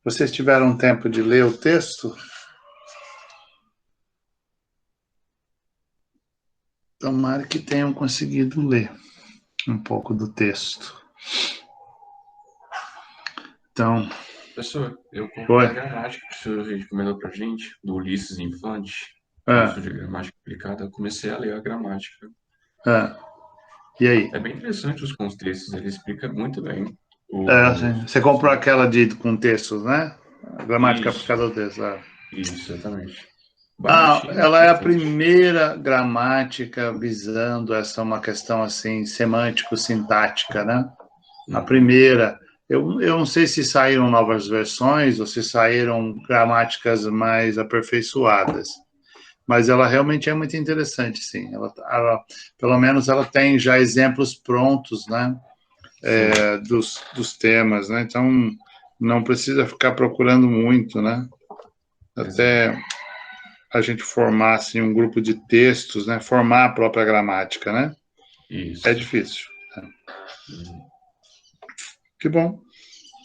Vocês tiveram tempo de ler o texto? Tomara que tenham conseguido ler um pouco do texto. Então, Professor, eu comprei foi. a gramática que o senhor recomendou pra gente, do Ulisses Infante, curso Ah, de gramática aplicada. Eu comecei a ler a gramática. ah. E aí? É bem interessante os contextos, ele explica muito bem Assim, você comprou aquela com textos, né? A gramática Isso, aplicada ao texto. Ah. isso, exatamente. Baratinho, Ela é a bastante. primeira gramática visando essa uma questão assim semântico-sintática, né? A Uhum. primeira. Eu não sei se saíram novas versões ou se saíram gramáticas mais aperfeiçoadas, mas ela realmente é muito interessante, sim. Pelo menos ela tem já exemplos prontos, né? Sim, Dos temas, né? Então não precisa ficar procurando muito, né? exato. Até a gente formar assim, um grupo de textos, né? Formar a própria gramática, né? É Isso. difícil. Uhum. Que bom.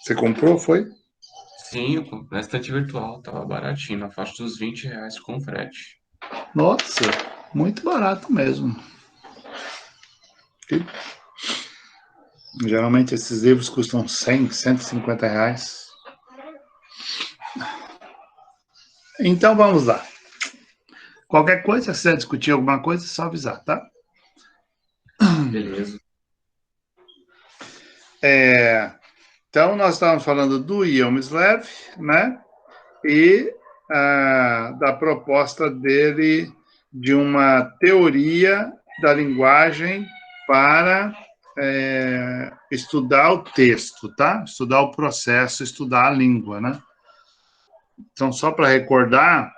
Você comprou, foi? Sim, na estante virtual tava baratinho, na faixa dos R$ 20 com frete. Nossa, muito barato mesmo. E, geralmente esses livros custam 100, R$ 150. Então vamos lá. Qualquer coisa, se você discutir alguma coisa, é só avisar, tá? Beleza. Então nós estávamos falando do Yomslev, né? E da proposta dele de uma teoria da linguagem para estudar o texto, tá? Estudar o processo, estudar a língua, né? Então, só para recordar,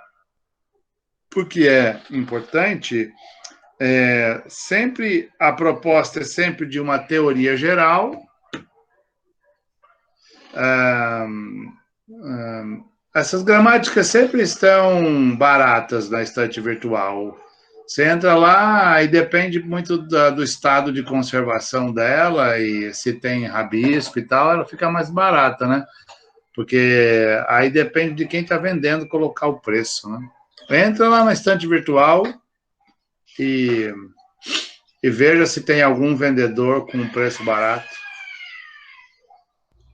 porque é importante, sempre a proposta é sempre de uma teoria geral. Ah, Essas gramáticas sempre estão baratas na estante virtual. Você entra lá e depende muito do estado de conservação dela e se tem rabisco e tal, ela fica mais barata, né? Porque aí depende de quem está vendendo colocar o preço, né? Entra lá na estante virtual e, e veja se tem algum vendedor com preço barato.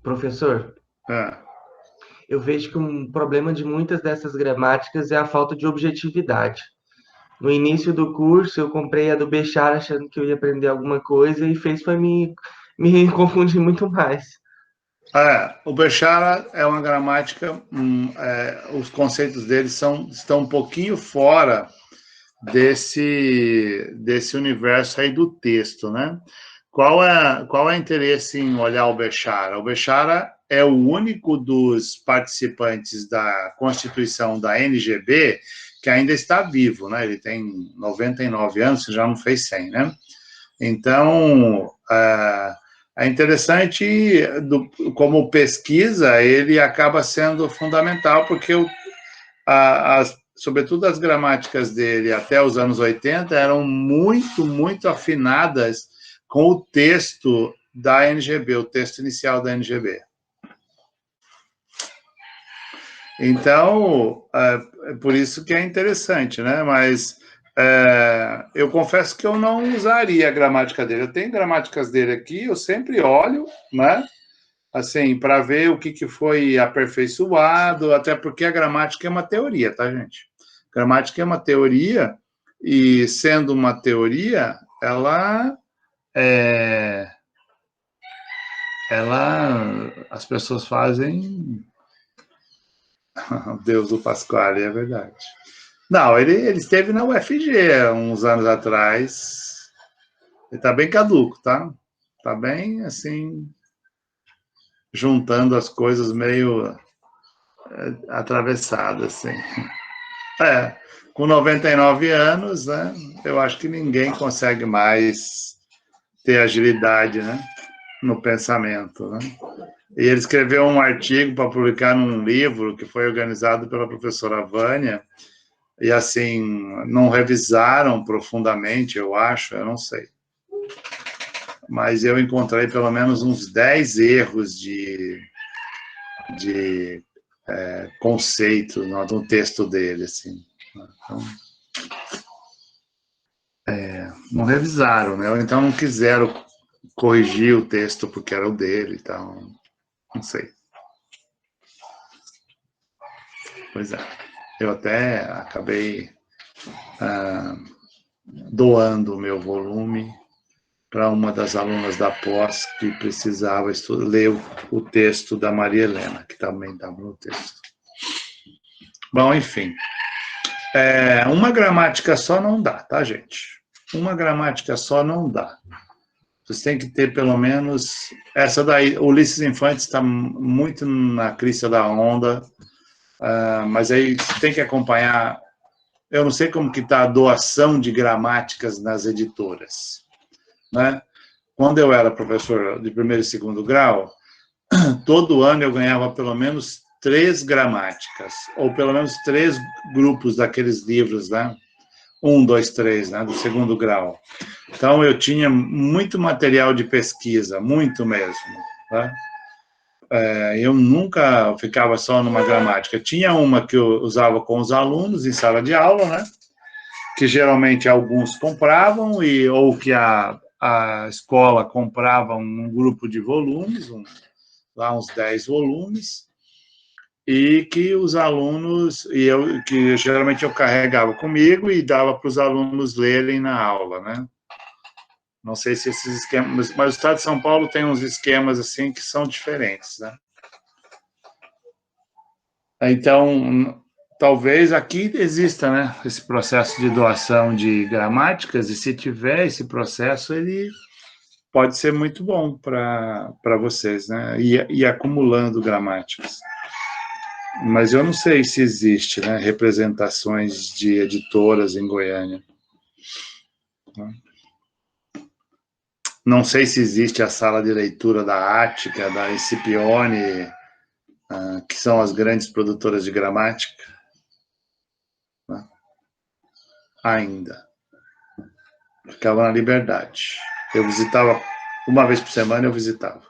Professor, É. eu vejo que um problema de muitas dessas gramáticas é a falta de objetividade. No início do curso, eu comprei a do Bechara achando que eu ia aprender alguma coisa e fez foi me confundir muito mais. O Bechara é uma gramática, os conceitos dele estão um pouquinho fora desse universo aí do texto, né? Qual é o interesse em olhar o Bechara? O Bechara é o único dos participantes da constituição da NGB que ainda está vivo, né? Ele tem 99 anos, já não fez 100, né? Então, é interessante, como pesquisa, ele acaba sendo fundamental, porque sobretudo as gramáticas dele até os anos 80 eram muito, muito afinadas com o texto da NGB, o texto inicial da NGB. Então, é por isso que é interessante, né? Mas eu confesso que eu não usaria a gramática dele. Eu tenho gramáticas dele aqui, eu sempre olho, né? Assim, para ver o que foi aperfeiçoado, até porque a gramática é uma teoria, tá, gente? Gramática é uma teoria, e sendo uma teoria, é, as pessoas fazem Deus do Pasquale, é verdade. Não, ele esteve na UFG uns anos atrás. Ele tá bem caduco, tá? Tá bem, assim, juntando as coisas meio atravessadas, assim. É, com 99 anos, né? Eu acho que ninguém consegue mais ter agilidade, né? No pensamento, né? E ele escreveu um artigo para publicar num livro que foi organizado pela professora Vânia, e assim, não revisaram profundamente, eu acho, eu não sei. Mas eu encontrei pelo menos uns 10 erros de conceito no texto dele, assim. Então, não revisaram, né? Ou então não quiseram corrigir o texto porque era o dele e tal. Não sei. Pois é. Eu até acabei doando o meu volume para uma das alunas da pós que precisava ler o texto da Maria Helena, que também estava no texto. Bom, enfim. Uma gramática só não dá, tá, gente? Uma gramática só não dá. Vocês têm que ter pelo menos... Essa daí, Ulisses Infantes está muito na crista da onda, mas aí tem que acompanhar... Eu não sei como que está a doação de gramáticas nas editoras, né? Quando eu era professor de primeiro e segundo grau, todo ano eu ganhava pelo menos 3 gramáticas, ou pelo menos 3 grupos daqueles livros, né? 1, 2, 3, né? Do segundo grau. Então, eu tinha muito material de pesquisa, muito mesmo, né? Eu nunca ficava só numa gramática. Tinha uma que eu usava com os alunos em sala de aula, né? Que geralmente alguns compravam, ou que a escola comprava um grupo de volumes, lá uns 10 volumes, e que os alunos, que geralmente eu carregava comigo e dava para os alunos lerem na aula, né? Não sei se esses esquemas, mas o Estado de São Paulo tem uns esquemas assim que são diferentes, né? Então, talvez aqui exista, né, esse processo de doação de gramáticas, e se tiver esse processo, ele pode ser muito bom para vocês, né? E acumulando gramáticas. Mas eu não sei se existe, né, representações de editoras em Goiânia. Não sei se existe a sala de leitura da Ática, da Escipione, que são as grandes produtoras de gramática. Ainda. Ficava na Liberdade. Eu visitava, uma vez por semana eu visitava.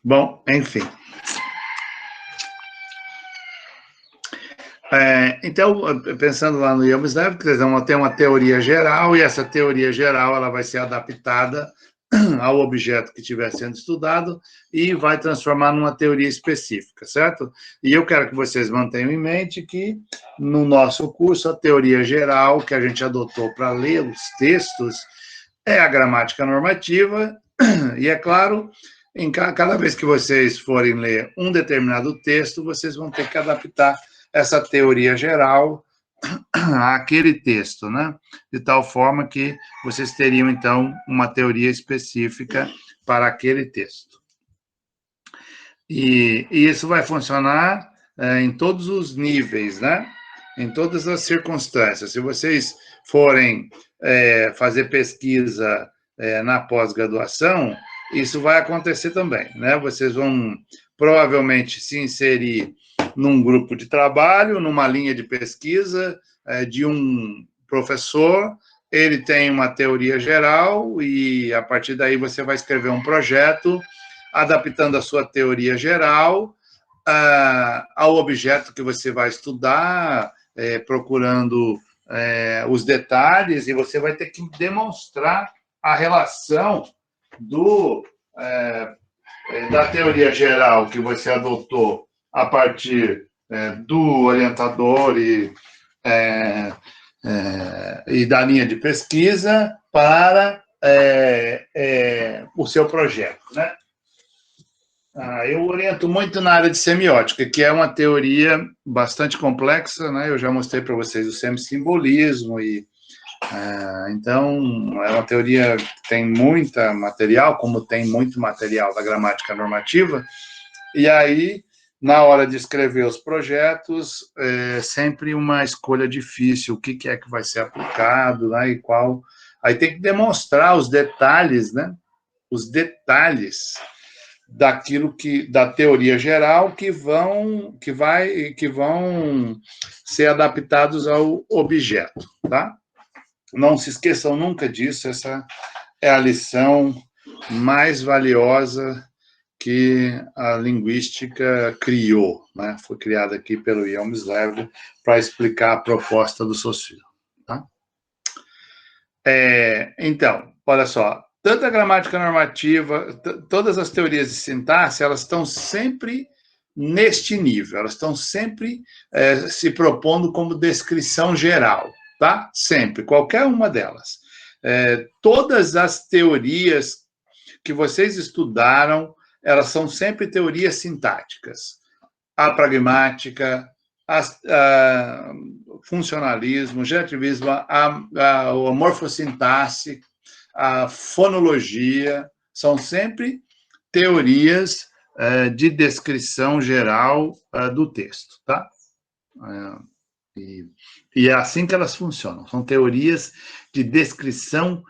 Bom, enfim. Então, pensando lá no Yamsnev, vocês vão ter uma teoria geral, e essa teoria geral ela vai ser adaptada ao objeto que estiver sendo estudado e vai transformar numa teoria específica, certo? E eu quero que vocês mantenham em mente que, no nosso curso, a teoria geral que a gente adotou para ler os textos é a gramática normativa, e, é claro, cada vez que vocês forem ler um determinado texto, vocês vão ter que adaptar essa teoria geral àquele texto, né? De tal forma que vocês teriam, então, uma teoria específica para aquele texto. E isso vai funcionar em todos os níveis, né? Em todas as circunstâncias. Se vocês forem fazer pesquisa na pós-graduação, isso vai acontecer também, né? Vocês vão provavelmente se inserir num grupo de trabalho, numa linha de pesquisa de um professor, ele tem uma teoria geral e, a partir daí, você vai escrever um projeto adaptando a sua teoria geral ao objeto que você vai estudar, procurando os detalhes, e você vai ter que demonstrar a relação da teoria geral que você adotou a partir do orientador e da linha de pesquisa para o seu projeto, né? Eu oriento muito na área de semiótica, que é uma teoria bastante complexa, né? Eu já mostrei para vocês o semissimbolismo, então é uma teoria que tem muito material, como tem muito material da gramática normativa, e aí, na hora de escrever os projetos, é sempre uma escolha difícil, o que é que vai ser aplicado, né, e qual... Aí tem que demonstrar os detalhes, né, os detalhes daquilo da teoria geral que vão ser adaptados ao objeto, tá? Não se esqueçam nunca disso, essa é a lição mais valiosa que a linguística criou, né? Foi criada aqui pelo Ian Mislev para explicar a proposta do Saussure, tá? Então, olha só, tanto a gramática normativa, todas as teorias de sintaxe, elas estão sempre neste nível, elas estão sempre se propondo como descrição geral, tá? Sempre, qualquer uma delas. Todas as teorias que vocês estudaram, elas são sempre teorias sintáticas. A pragmática, funcionalismo, gerativismo, a morfossintaxe, a fonologia, são sempre teorias de descrição geral do texto, tá? E é assim que elas funcionam. São teorias de descrição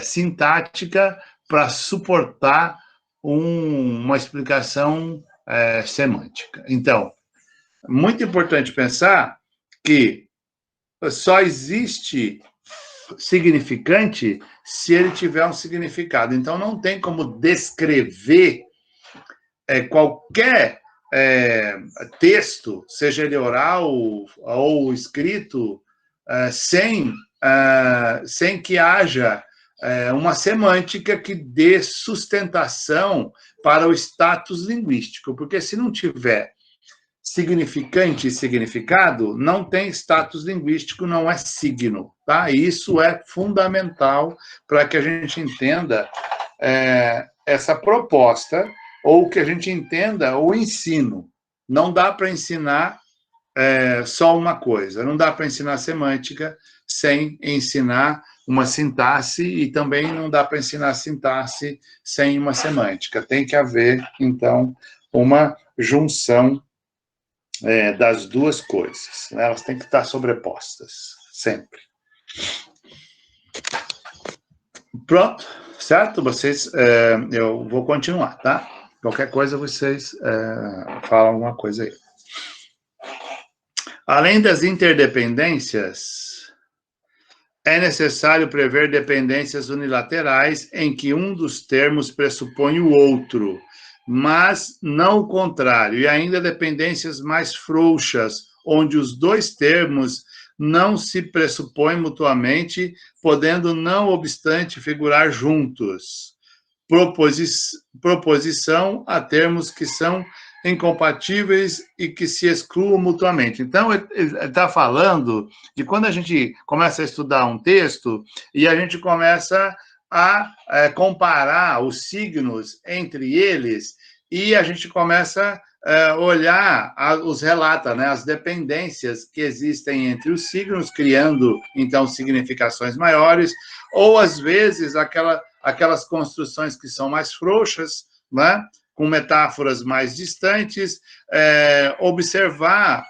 sintática para suportar uma explicação semântica. Então, muito importante pensar que só existe significante se ele tiver um significado. Então, não tem como descrever qualquer texto, seja ele oral ou escrito, sem que haja uma semântica que dê sustentação para o status linguístico, porque se não tiver significante e significado, não tem status linguístico, não é signo, tá? E isso é fundamental para que a gente entenda essa proposta, ou que a gente entenda o ensino. Não dá para ensinar só uma coisa, não dá para ensinar semântica sem ensinar uma sintaxe, e também não dá para ensinar sintaxe sem uma semântica. Tem que haver, então, uma junção das duas coisas, né? Elas têm que estar sobrepostas, sempre. Pronto, certo? Vocês, eu vou continuar, tá? Qualquer coisa, vocês falam alguma coisa aí. Além das interdependências, é necessário prever dependências unilaterais em que um dos termos pressupõe o outro, mas não o contrário, e ainda dependências mais frouxas, onde os dois termos não se pressupõem mutuamente, podendo, não obstante, figurar juntos. Proposição a termos que são incompatíveis e que se excluam mutuamente. Então, ele está falando de quando a gente começa a estudar um texto e a gente começa a comparar os signos entre eles, e a gente começa a olhar os relata, né, as dependências que existem entre os signos, criando, então, significações maiores, ou, às vezes, aquelas construções que são mais frouxas, né, com metáforas mais distantes, observar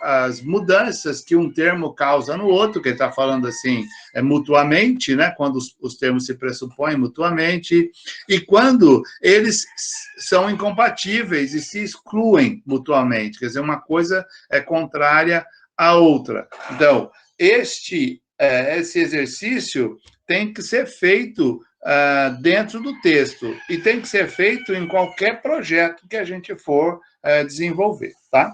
as mudanças que um termo causa no outro, que ele está falando assim, mutuamente, né, quando os termos se pressupõem mutuamente, e quando eles são incompatíveis e se excluem mutuamente, quer dizer, uma coisa é contrária à outra. Então, esse exercício tem que ser feito dentro do texto, e tem que ser feito em qualquer projeto que a gente for desenvolver, tá?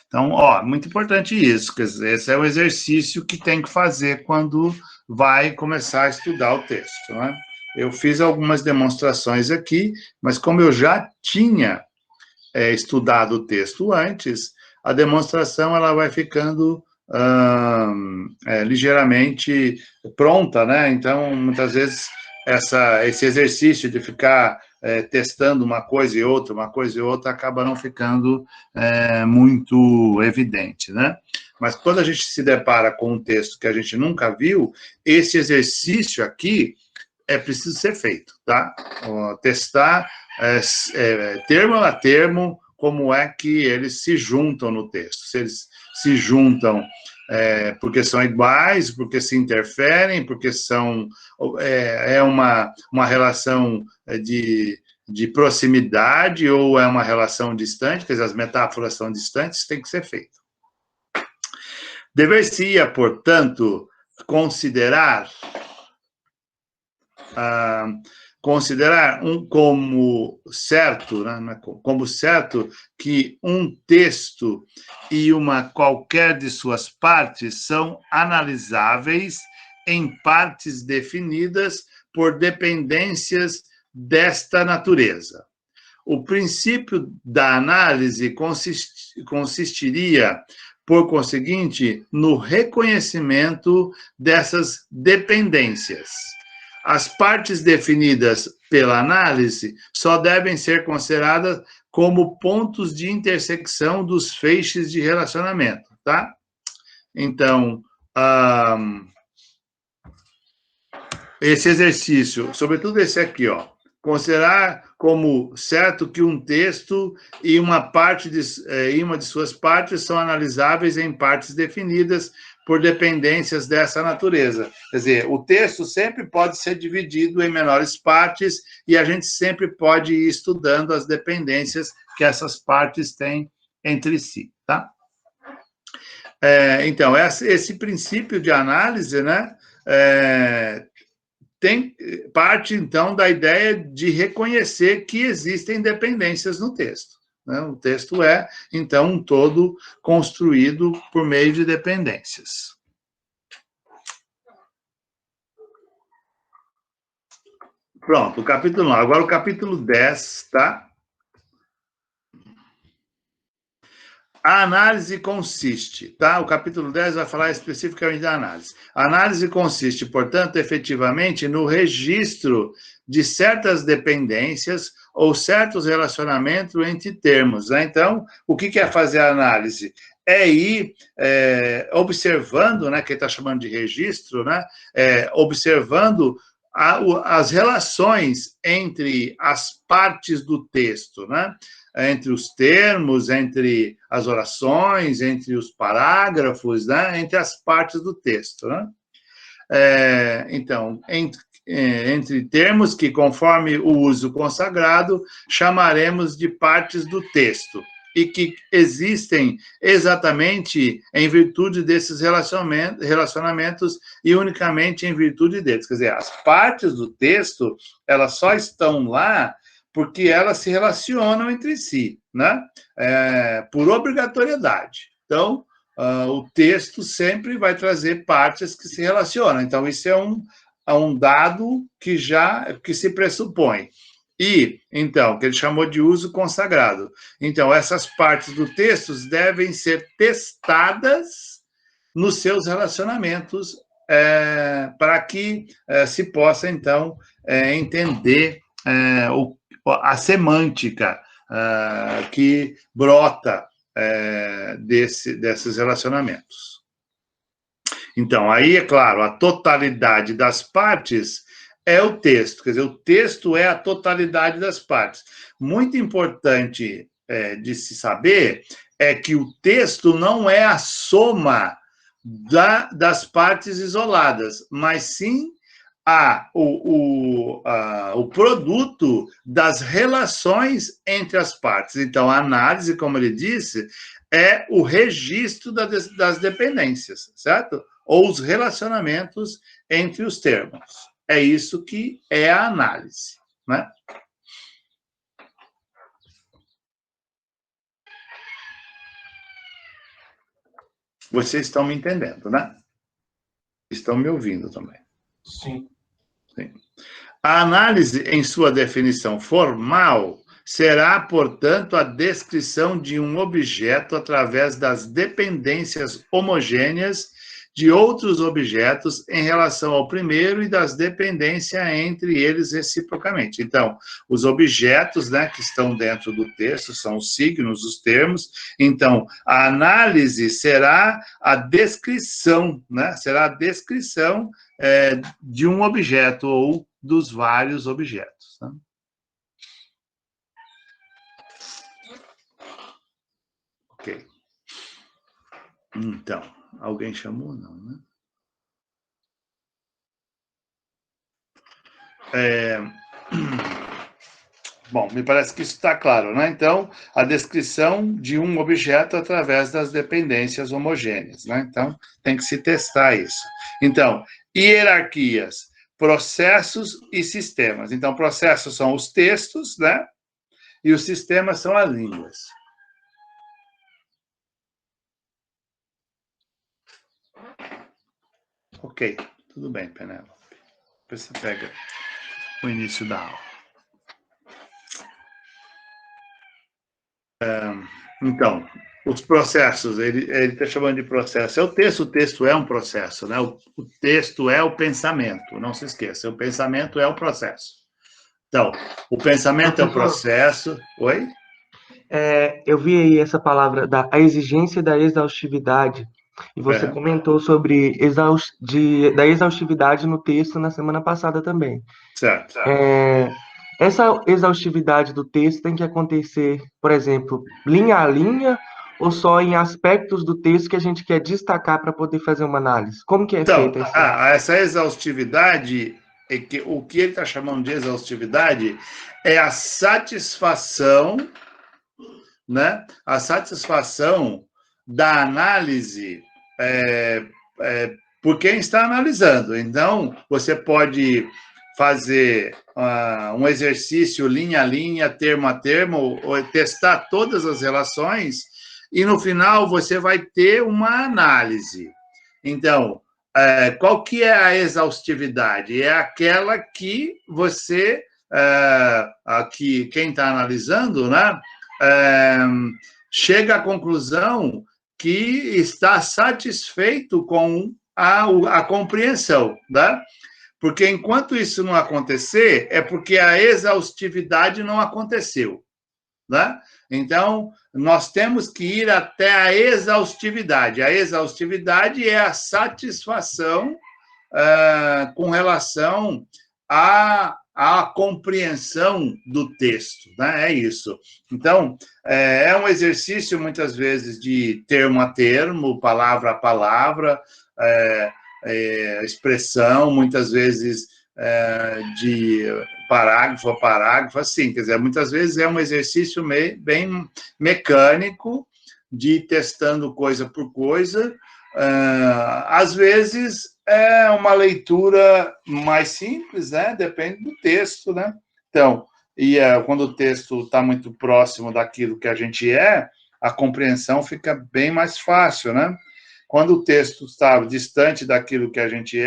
Então, muito importante isso, quer dizer, esse é o exercício que tem que fazer quando vai começar a estudar o texto, né? Eu fiz algumas demonstrações aqui, mas como eu já tinha estudado o texto antes, a demonstração ela vai ficando ligeiramente pronta, né? Então, muitas vezes, esse exercício de ficar testando uma coisa e outra, acaba não ficando muito evidente, né? Mas quando a gente se depara com um texto que a gente nunca viu, esse exercício aqui é preciso ser feito, tá? Testar termo a termo como é que eles se juntam no texto. Se eles se juntam porque são iguais, porque se interferem, porque uma relação de proximidade, ou é uma relação distante, quer dizer, as metáforas são distantes, tem que ser feito. Dever-se-ia, portanto, considerar considerar como certo, né, como certo que um texto e qualquer de suas partes são analisáveis em partes definidas por dependências desta natureza. O princípio da análise consistiria, por conseguinte, no reconhecimento dessas dependências. As partes definidas pela análise só devem ser consideradas como pontos de intersecção dos feixes de relacionamento, tá? Então, esse exercício, sobretudo esse aqui, ó, considerar como certo que um texto e uma de suas partes são analisáveis em partes definidas por dependências dessa natureza. Quer dizer, o texto sempre pode ser dividido em menores partes e a gente sempre pode ir estudando as dependências que essas partes têm entre si, tá? Então, esse princípio de análise, né, tem parte, então, da ideia de reconhecer que existem dependências no texto, né? O texto é, então, um todo construído por meio de dependências. Pronto, o capítulo 9. Agora o capítulo 10, tá? A análise consiste, tá? O capítulo 10 vai falar especificamente da análise. A análise consiste, portanto, efetivamente, no registro de certas dependências ou certos relacionamentos entre termos, né? Então, o que é fazer a análise? É ir observando, né, que ele está chamando de registro, né? Observando as relações entre as partes do texto, né? Entre os termos, entre as orações, entre os parágrafos, né? Entre as partes do texto, né? Então, entre termos que, conforme o uso consagrado, chamaremos de partes do texto, e que existem exatamente em virtude desses relacionamentos e unicamente em virtude deles. Quer dizer, as partes do texto, elas só estão lá porque elas se relacionam entre si, né? Por obrigatoriedade. Então, o texto sempre vai trazer partes que se relacionam. Então, isso é um dado que se pressupõe. E, então, que ele chamou de uso consagrado. Então, essas partes do texto devem ser testadas nos seus relacionamentos para que se possa, então, entender a semântica que brota desses relacionamentos. Então, aí, é claro, a totalidade das partes é o texto, quer dizer, o texto é a totalidade das partes. Muito importante de se saber é que o texto não é a soma das partes isoladas, mas sim o produto das relações entre as partes. Então, a análise, como ele disse, é o registro das dependências, certo? Ou os relacionamentos entre os termos. É isso que é a análise, né? Vocês estão me entendendo, né? Estão me ouvindo também. Sim. Sim. A análise, em sua definição formal, será, portanto, a descrição de um objeto através das dependências homogêneas de outros objetos em relação ao primeiro e das dependências entre eles reciprocamente. Então, os objetos, né, que estão dentro do texto são os signos, os termos. Então, a análise será a descrição, né, será a descrição de um objeto ou dos vários objetos, né? Ok. Então, alguém chamou? Não, né? Bom, me parece que isso está claro, né? Então, a descrição de um objeto através das dependências homogêneas, né? Então, tem que se testar isso. Então, hierarquias. processos e sistemas. Então, processos são os textos, né? E os sistemas são as línguas. Ok, tudo bem, Penélope. Depois você pega o início da aula. Então, os processos, ele está chamando de processo. É o texto é um processo, né? O texto é o pensamento, não se esqueça. O pensamento é o processo. Então, o pensamento é o processo. Oi? Eu vi aí essa palavra, a exigência da exaustividade, e você comentou sobre da exaustividade no texto na semana passada também. Certo. Essa exaustividade do texto tem que acontecer, por exemplo, linha a linha, ou só em aspectos do texto que a gente quer destacar para poder fazer uma análise? Como que é Então, feita essa exaustividade, o que ele está chamando de exaustividade é a satisfação, né? A satisfação da análise por quem está analisando. Então, você pode fazer um exercício linha a linha, termo a termo, ou testar todas as relações, e no final você vai ter uma análise. Então, qual que é a exaustividade? É aquela que você, quem está analisando, né, chega à conclusão que está satisfeito com a compreensão, né? Porque enquanto isso não acontecer, é porque a exaustividade não aconteceu, né? Então, nós temos que ir até a exaustividade. A exaustividade é a satisfação com relação à compreensão do texto, né? É isso. Então, é um exercício, muitas vezes, de termo a termo, palavra a palavra, expressão, muitas vezes de parágrafo a parágrafo, assim, quer dizer, muitas vezes é um exercício bem mecânico, de ir testando coisa por coisa. Às vezes é uma leitura mais simples, né? Depende do texto, né? Então, quando o texto está muito próximo daquilo que a gente a compreensão fica bem mais fácil, né? Quando o texto está distante daquilo que a gente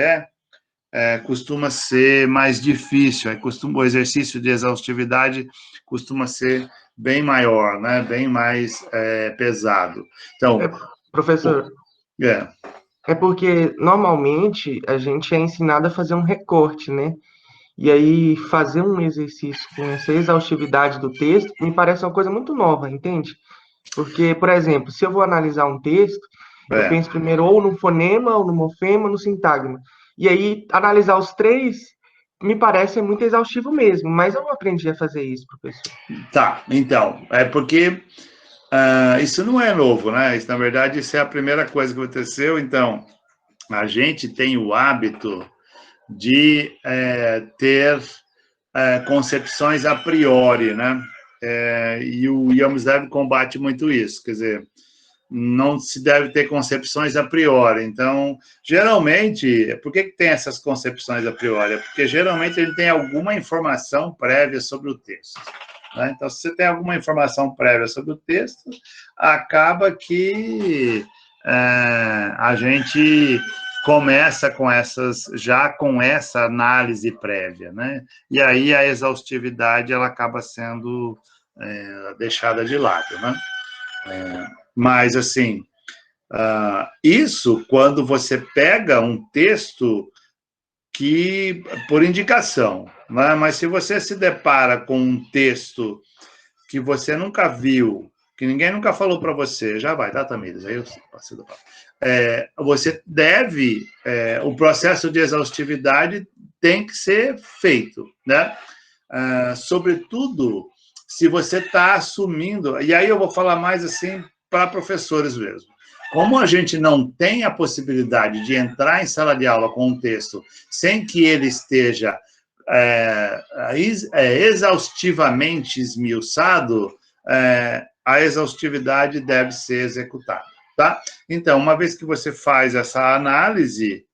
costuma ser mais difícil, o exercício de exaustividade costuma ser bem maior, né? Bem mais pesado. Então, professor, é porque normalmente a gente é ensinado a fazer um recorte, né? E aí fazer um exercício com essa exaustividade do texto me parece uma coisa muito nova, entende? Porque, por exemplo, se eu vou analisar um texto, eu penso primeiro ou no fonema, ou no morfema, ou no sintagma. E aí, analisar os três me parece muito exaustivo mesmo, mas eu não aprendi a fazer isso, professor. Tá, então, é porque isso não é novo, né? Isso, na verdade, isso é a primeira coisa que aconteceu. Então, a gente tem o hábito de ter concepções a priori, né? E o Yamsdev combate muito isso, quer dizer, não se deve ter concepções a priori. Então, geralmente, por que tem essas concepções a priori? É porque geralmente ele tem alguma informação prévia sobre o texto, né? Então, se você tem alguma informação prévia sobre o texto, acaba que a gente começa com essa análise prévia, né? E aí a exaustividade ela acaba sendo deixada de lado, né? Mas, assim, isso quando você pega um texto que, por indicação, né? Mas se você se depara com um texto que você nunca viu, que ninguém nunca falou para você, já vai, tá, Tamires? Aí eu passei do papo. Você deve, o processo de exaustividade tem que ser feito, né? Sobretudo, se você está assumindo, e aí eu vou falar mais assim para professores mesmo. Como a gente não tem a possibilidade de entrar em sala de aula com um texto sem que ele esteja exaustivamente esmiuçado, a exaustividade deve ser executada, tá? Então, uma vez que você faz essa análise,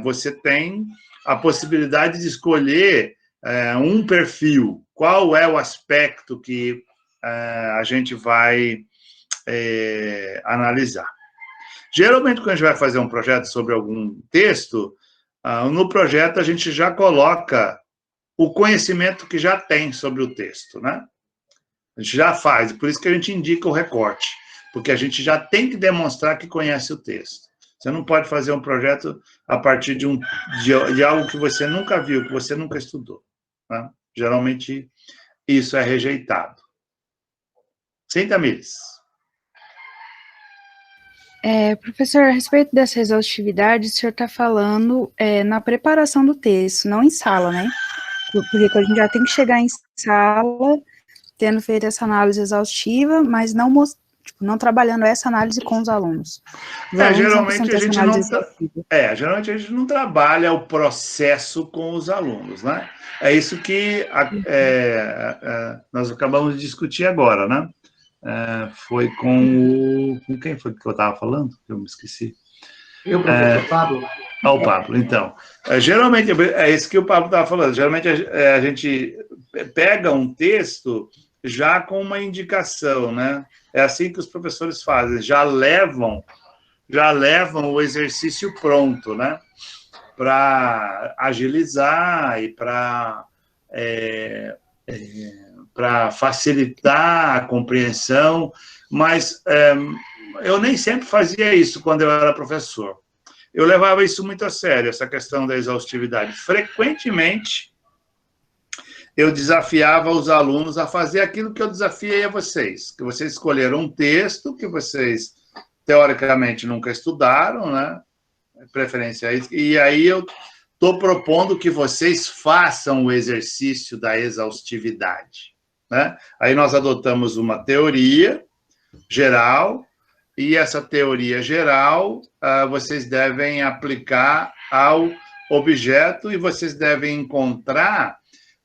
você tem a possibilidade de escolher um perfil. Qual é o aspecto que a gente vai analisar? Geralmente, quando a gente vai fazer um projeto sobre algum texto, no projeto a gente já coloca o conhecimento que já tem sobre o texto, né? A gente já faz, por isso que a gente indica o recorte, porque a gente já tem que demonstrar que conhece o texto. Você não pode fazer um projeto a partir de algo que você nunca viu, que você nunca estudou, né? Geralmente, isso é rejeitado. Sim, Tamires? Professor, a respeito dessa exaustividade, o senhor está falando na preparação do texto, não em sala, né? Porque a gente já tem que chegar em sala, tendo feito essa análise exaustiva, mas não trabalhando essa análise com os alunos. Os alunos geralmente geralmente a gente não trabalha o processo com os alunos, né? É isso que nós acabamos de discutir agora, né? Foi com quem foi que eu estava falando? Eu me esqueci. Eu, professor Pablo? O Pablo, então. Geralmente, é isso que o Pablo estava falando. Geralmente a gente pega um texto já com uma indicação, né? É assim que os professores fazem, já levam o exercício pronto, né? Para agilizar e para facilitar a compreensão, mas eu nem sempre fazia isso quando eu era professor. Eu levava isso muito a sério, essa questão da exaustividade. Frequentemente, eu desafiava os alunos a fazer aquilo que eu desafiei a vocês, que vocês escolheram um texto que vocês, teoricamente, nunca estudaram, né? Preferência a isso. E aí eu estou propondo que vocês façam o exercício da exaustividade, né? Aí nós adotamos uma teoria geral, e essa teoria geral vocês devem aplicar ao objeto e vocês devem encontrar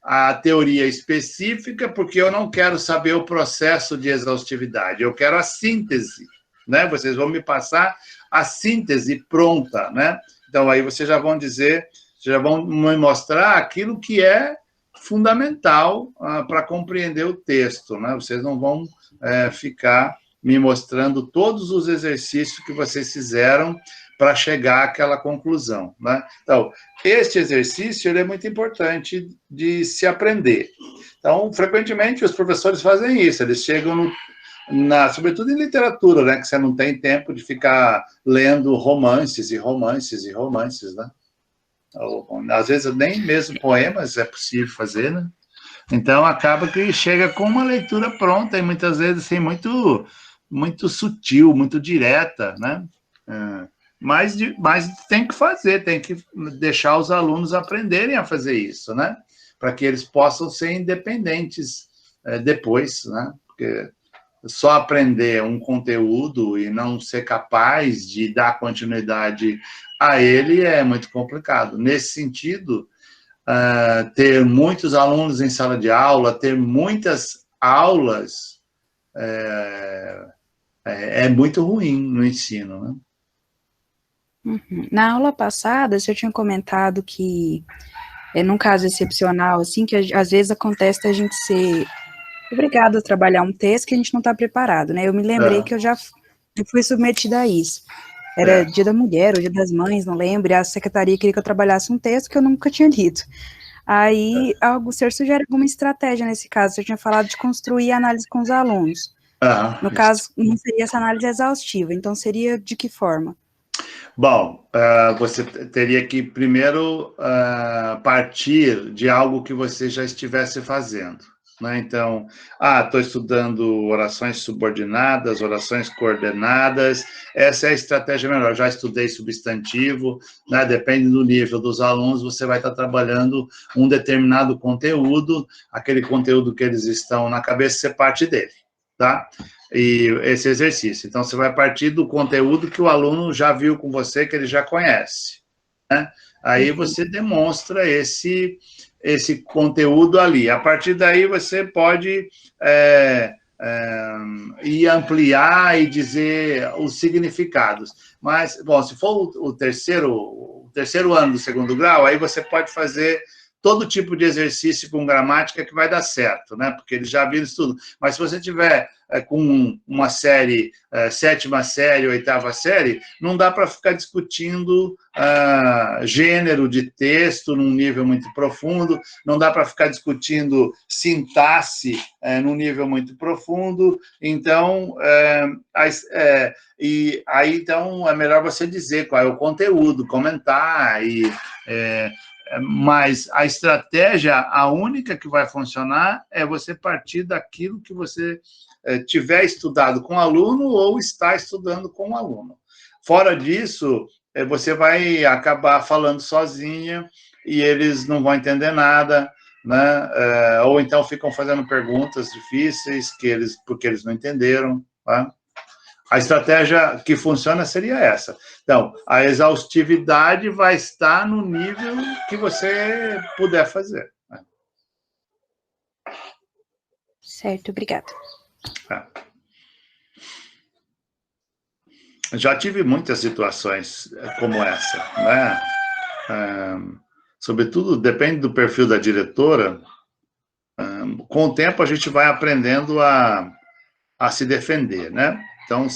a teoria específica, porque eu não quero saber o processo de exaustividade, eu quero a síntese, né? Vocês vão me passar a síntese pronta, né? Então, aí vocês já vão dizer, já vão me mostrar aquilo que é fundamental para compreender o texto, né? Vocês não vão ficar me mostrando todos os exercícios que vocês fizeram para chegar àquela conclusão, né? Então, este exercício ele é muito importante de se aprender. Então, frequentemente, os professores fazem isso, eles chegam sobretudo em literatura, né? Que você não tem tempo de ficar lendo romances e romances e romances, né? Às vezes, nem mesmo poemas é possível fazer, né? Então, acaba que chega com uma leitura pronta e muitas vezes assim, muito sutil, muito direta, né? Mas tem que fazer, tem que deixar os alunos aprenderem a fazer isso, né? Para que eles possam ser independentes depois, né? Porque só aprender um conteúdo e não ser capaz de dar continuidade a ele é muito complicado. Nesse sentido, ter muitos alunos em sala de aula, ter muitas aulas é muito ruim no ensino, né? Na aula passada, o senhor tinha comentado que, num caso excepcional, assim, que às vezes acontece da gente ser obrigado a trabalhar um texto que a gente não está preparado, né? Eu me lembrei que eu já fui submetida a isso. Era Dia da Mulher, ou Dia das Mães, não lembro, e a secretaria queria que eu trabalhasse um texto que eu nunca tinha lido. Aí, o senhor sugere alguma estratégia nesse caso? O senhor tinha falado de construir análise com os alunos. No caso, não seria essa análise exaustiva, então seria de que forma? Bom, você teria que primeiro partir de algo que você já estivesse fazendo, né? Então, estou estudando orações subordinadas, orações coordenadas, essa é a estratégia melhor. Já estudei substantivo, né? Depende do nível dos alunos, você vai estar trabalhando um determinado conteúdo, aquele conteúdo que eles estão na cabeça, você parte dele, tá? E esse exercício. Então, você vai partir do conteúdo que o aluno já viu com você, que ele já conhece, né? Aí você demonstra esse conteúdo ali. A partir daí, você pode ir ampliar e dizer os significados. Mas, bom, se for o terceiro ano do segundo grau, aí você pode fazer todo tipo de exercício com gramática que vai dar certo, né? Porque eles já viram isso tudo. Mas se você tiver com uma série, sétima série, oitava série, não dá para ficar discutindo gênero de texto num nível muito profundo, não dá para ficar discutindo sintaxe num nível muito profundo. Então, e aí então é melhor você dizer qual é o conteúdo, comentar mas a estratégia, a única que vai funcionar é você partir daquilo que você tiver estudado com o aluno ou está estudando com o aluno. Fora disso, você vai acabar falando sozinha e eles não vão entender nada, né? Ou então ficam fazendo perguntas difíceis porque eles não entenderam, tá? A estratégia que funciona seria essa. Então, a exaustividade vai estar no nível que você puder fazer. Certo, obrigada. Já tive muitas situações como essa, né? Sobretudo, depende do perfil da diretora. Com o tempo, a gente vai aprendendo a se defender, né? Então,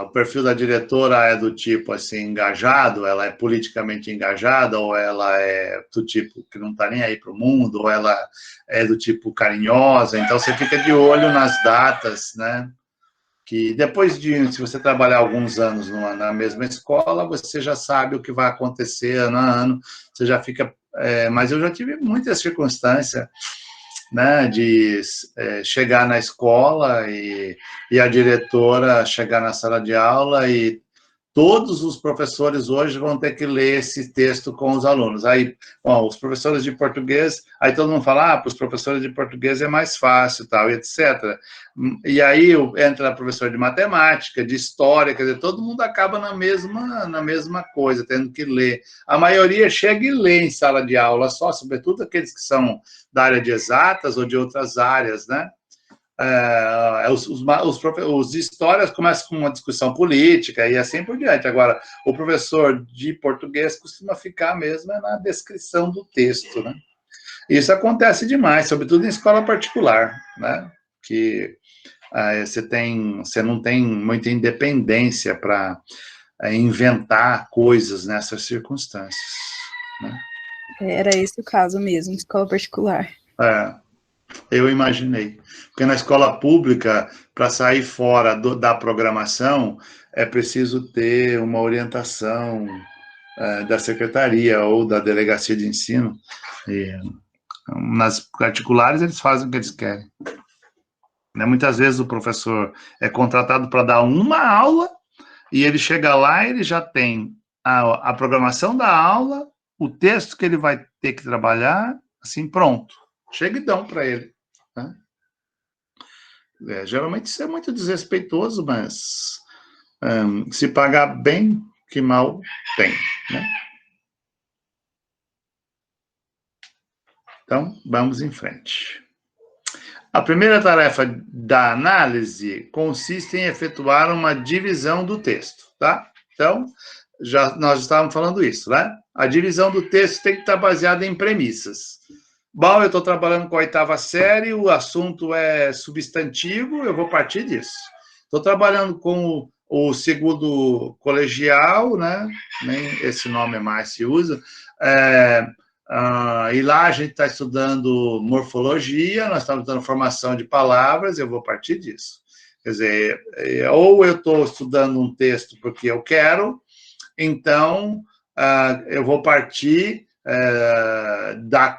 o perfil da diretora é do tipo, assim, engajado, ela é politicamente engajada, ou ela é do tipo que não está nem aí para o mundo, ou ela é do tipo carinhosa, então você fica de olho nas datas, né? Que depois se você trabalhar alguns anos na mesma escola, você já sabe o que vai acontecer ano a ano, você já fica... mas eu já tive muitas circunstâncias, né, de chegar na escola e a diretora chegar na sala de aula e todos os professores hoje vão ter que ler esse texto com os alunos. Aí, bom, os professores de português, aí todo mundo fala, para os professores de português é mais fácil, tal, etc. E aí entra professor de matemática, de história, quer dizer, todo mundo acaba na mesma coisa, tendo que ler. A maioria chega e lê em sala de aula só, sobretudo aqueles que são da área de exatas ou de outras áreas, né? Os de histórias começam com uma discussão política e assim por diante. Agora, o professor de português costuma ficar mesmo na descrição do texto, né? Isso acontece demais, sobretudo em escola particular, né? Que você não tem muita independência para inventar coisas nessas circunstâncias, né? Era esse o caso mesmo, escola particular. Eu imaginei. Porque na escola pública, para sair fora da programação, é preciso ter uma orientação da secretaria ou da delegacia de ensino. E nas particulares, eles fazem o que eles querem. Muitas vezes o professor é contratado para dar uma aula e ele chega lá e ele já tem a programação da aula, o texto que ele vai ter que trabalhar, assim, pronto. Chega e dão para ele. Né? Geralmente isso é muito desrespeitoso, mas se pagar bem, que mal tem. Né? Então, vamos em frente. A primeira tarefa da análise consiste em efetuar uma divisão do texto, tá? Então, nós estávamos falando isso, né? A divisão do texto tem que estar baseada em premissas. Bom, eu estou trabalhando com a oitava série, o assunto é substantivo, eu vou partir disso. Estou trabalhando com o segundo colegial, né? Nem esse nome mais se usa. E lá a gente está estudando morfologia, nós estamos estudando formação de palavras, eu vou partir disso. Quer dizer, ou eu estou estudando um texto porque eu quero, então eu vou partir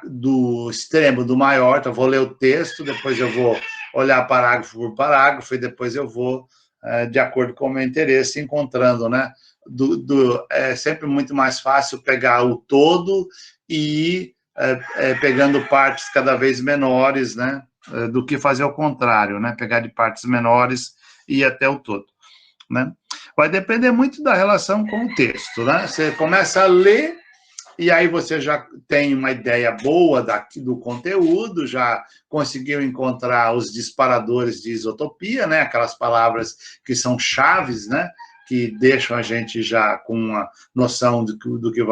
do extremo, do maior, então eu vou ler o texto, depois eu vou olhar parágrafo por parágrafo e depois eu vou, de acordo com o meu interesse, encontrando, né? É sempre muito mais fácil pegar o todo e ir pegando partes cada vez menores, né? Do que fazer o contrário, né? Pegar de partes menores e ir até o todo, né? Vai depender muito da relação com o texto, né? Você começa a ler e aí você já tem uma ideia boa do conteúdo, já conseguiu encontrar os disparadores de isotopia, né? Aquelas palavras que são chaves, né? que deixam a gente já com uma noção do que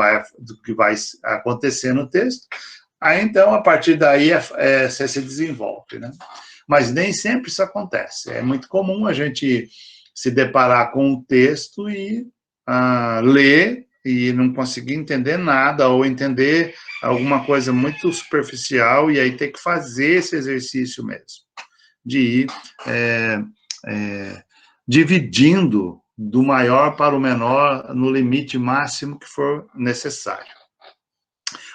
vai acontecer no texto. Aí, então, a partir daí, você se desenvolve, né? Mas nem sempre isso acontece. É muito comum a gente se deparar com um texto e ler e não conseguir entender nada, ou entender alguma coisa muito superficial, e aí ter que fazer esse exercício mesmo, de ir dividindo do maior para o menor no limite máximo que for necessário.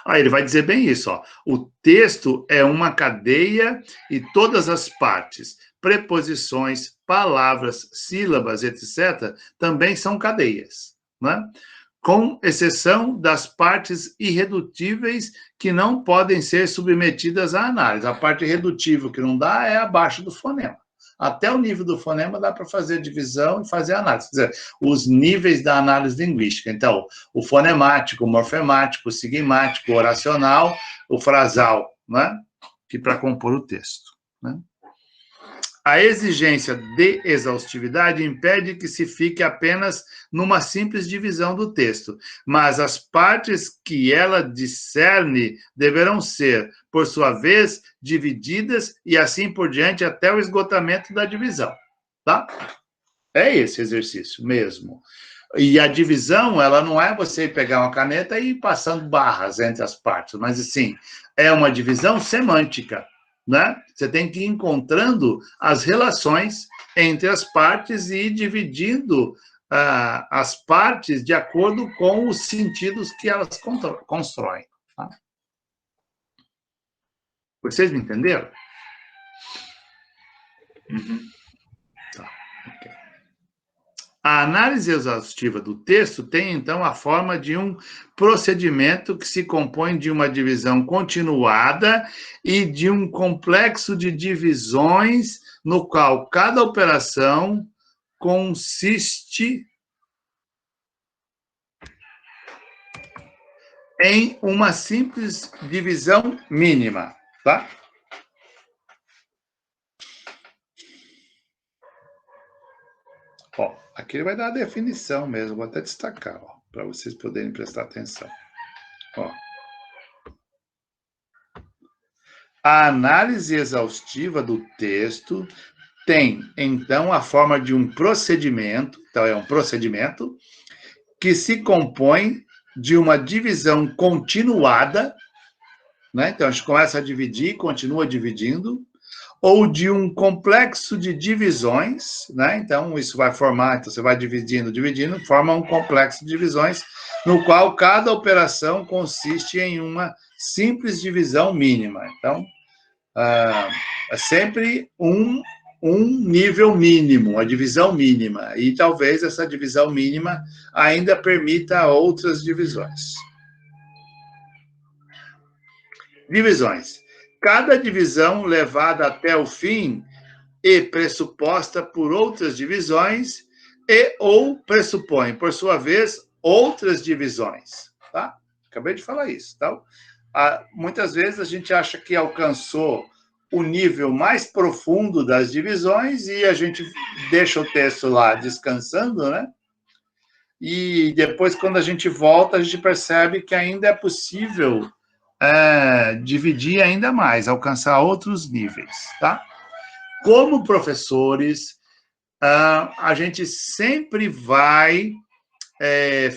Aí ele vai dizer bem isso, ó. O texto é uma cadeia e todas as partes, preposições, palavras, sílabas, etc., também são cadeias, né? Com exceção das partes irredutíveis que não podem ser submetidas à análise. A parte irredutível que não dá é abaixo do fonema. Até o nível do fonema dá para fazer divisão e fazer análise. Quer dizer, os níveis da análise linguística. Então, o fonemático, o morfemático, o sigmático, o oracional, o frasal, né? Que para compor o texto, né? A exigência de exaustividade impede que se fique apenas numa simples divisão do texto, mas as partes que ela discerne deverão ser, por sua vez, divididas e assim por diante até o esgotamento da divisão, tá? É esse exercício mesmo. E a divisão, ela não é você pegar uma caneta e ir passando barras entre as partes, mas, sim, é uma divisão semântica, né? Você tem que ir encontrando as relações entre as partes e ir dividindo as partes de acordo com os sentidos que elas constroem. Tá? Vocês me entenderam? Uhum. Tá, ok. A análise exaustiva do texto tem, então, a forma de um procedimento que se compõe de uma divisão continuada e de um complexo de divisões no qual cada operação consiste em uma simples divisão mínima, tá? Ó, aqui ele vai dar a definição mesmo, vou até destacar, ó, para vocês poderem prestar atenção. Ó. A análise exaustiva do texto tem, então, a forma de um procedimento, então é um procedimento, que se compõe de uma divisão continuada, né? Então a gente começa a dividir, continua dividindo, ou de um complexo de divisões, né? Então, isso vai formar, então você vai dividindo, forma um complexo de divisões, no qual cada operação consiste em uma simples divisão mínima. Então, é sempre um nível mínimo, a divisão mínima, e talvez essa divisão mínima ainda permita outras divisões. Divisões. Cada divisão levada até o fim e pressuposta por outras divisões e ou pressupõe, por sua vez, outras divisões. Tá? Acabei de falar isso. Então, muitas vezes a gente acha que alcançou o nível mais profundo das divisões e a gente deixa o texto lá descansando, né? E depois, quando a gente volta, a gente percebe que ainda é possível dividir ainda mais, alcançar outros níveis, tá? Como professores, a gente sempre vai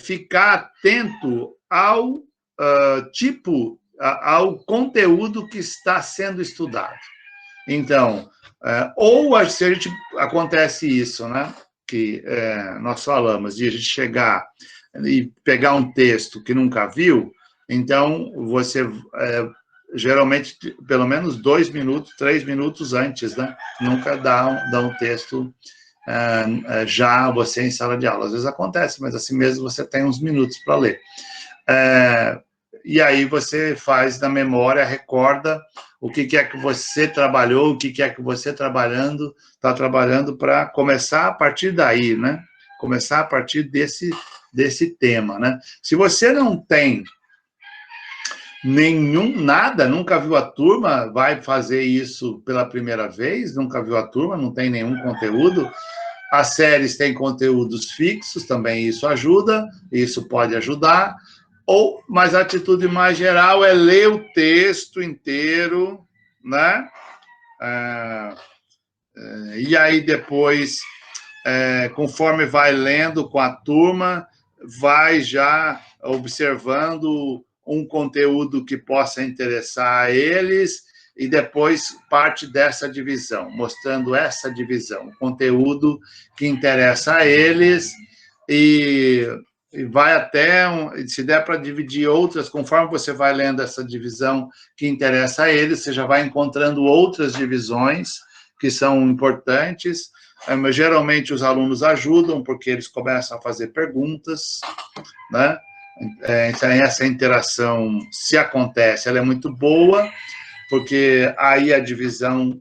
ficar atento ao ao conteúdo que está sendo estudado. Então, ou se a gente acontece isso, né? Que nós falamos, de a gente chegar e pegar um texto que nunca viu, então você geralmente, pelo menos 2 minutos, 3 minutos antes, né? Nunca dá um texto já você em sala de aula. Às vezes acontece, mas assim mesmo você tem uns minutos para ler. E aí você faz na memória, recorda o que é que você trabalhou, o que é que você está trabalhando para começar a partir daí, né? Começar a partir desse tema, né? Se você não tem nada, nunca viu a turma, vai fazer isso pela primeira vez, nunca viu a turma, não tem nenhum conteúdo, As séries têm conteúdos fixos, também isso ajuda, isso pode ajudar. Mas a atitude mais geral é ler o texto inteiro, né? E aí depois, conforme vai lendo com a turma, vai já observando um conteúdo que possa interessar a eles e depois parte dessa divisão, mostrando essa divisão, o conteúdo que interessa a eles e vai até, se der para dividir outras, conforme você vai lendo essa divisão que interessa a eles, você já vai encontrando outras divisões que são importantes. Geralmente os alunos ajudam, porque eles começam a fazer perguntas, né? Então, essa interação, se acontece, ela é muito boa, porque aí a divisão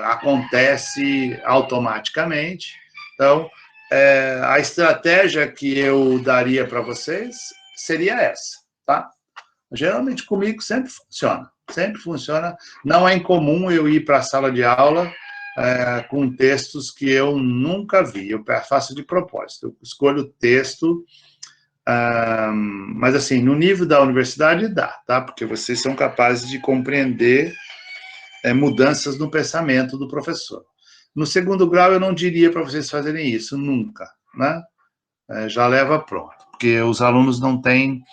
acontece automaticamente. Então, a estratégia que eu daria para vocês seria essa, tá? Geralmente comigo sempre funciona. Não é incomum eu ir para a sala de aula com textos que eu nunca vi, eu faço de propósito, eu escolho o texto, mas assim, no nível da universidade dá, tá? Porque vocês são capazes de compreender mudanças no pensamento do professor. No segundo grau, eu não diria para vocês fazerem isso, nunca, né? Já leva pronto, porque os alunos não têm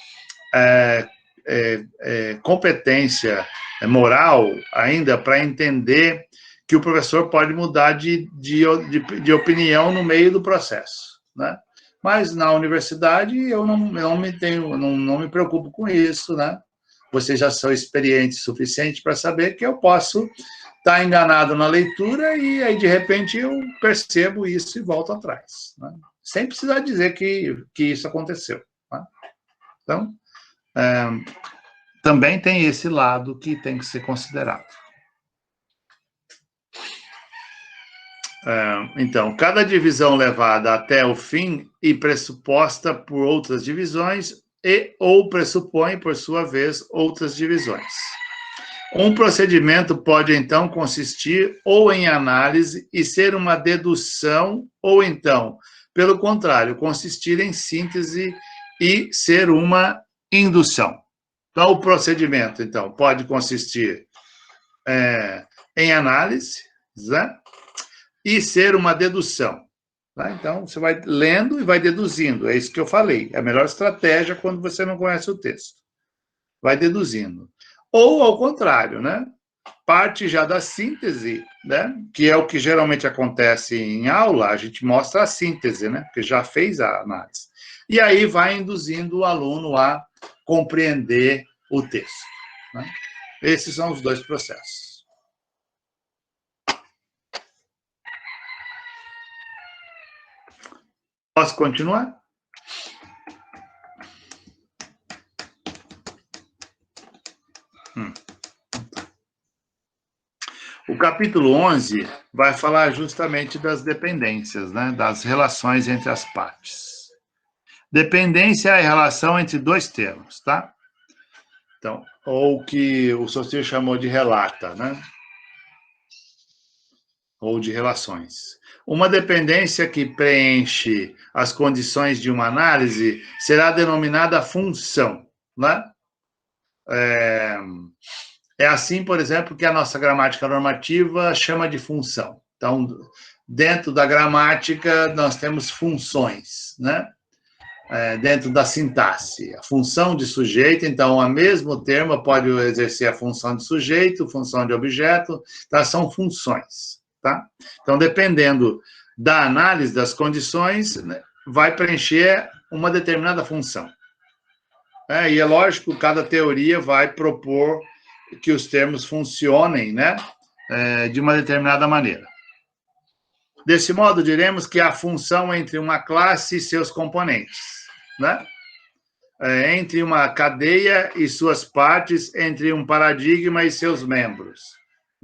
competência moral ainda para entender que o professor pode mudar de opinião no meio do processo, né? Mas na universidade eu não me preocupo com isso, né? Vocês já são experientes o suficiente para saber que eu posso estar enganado na leitura e aí, de repente, eu percebo isso e volto atrás, né? Sem precisar dizer que isso aconteceu, né? Então, também tem esse lado que tem que ser considerado. Então, cada divisão levada até o fim e pressuposta por outras divisões ou pressupõe, por sua vez, outras divisões. Um procedimento pode, então, consistir ou em análise e ser uma dedução, ou então, pelo contrário, consistir em síntese e ser uma indução. Então, o procedimento, então, pode consistir em análise, né? E ser uma dedução. Tá? Então, você vai lendo e vai deduzindo. É isso que eu falei. É a melhor estratégia quando você não conhece o texto. Vai deduzindo. Ou, ao contrário, né? Parte já da síntese, né? Que é o que geralmente acontece em aula, a gente mostra a síntese, né? Porque já fez a análise. E aí vai induzindo o aluno a compreender o texto, né? Esses são os dois processos. Posso continuar? O capítulo 11 vai falar justamente das dependências, né? Das relações entre as partes. Dependência é a relação entre dois termos, tá? Então, ou o que o Saussure chamou de relata, né? Ou de relações. Uma dependência que preenche as condições de uma análise será denominada função, né? É assim, por exemplo, que a nossa gramática normativa chama de função. Então, dentro da gramática, nós temos funções, né? Dentro da sintaxe. A função de sujeito, então, o mesmo termo pode exercer a função de sujeito, função de objeto, tá? São funções. Tá? Então, dependendo da análise das condições, né, vai preencher uma determinada função. E é lógico, cada teoria vai propor que os termos funcionem, né, de uma determinada maneira. Desse modo, diremos que a função entre uma classe e seus componentes, né? Entre uma cadeia e suas partes, entre um paradigma e seus membros.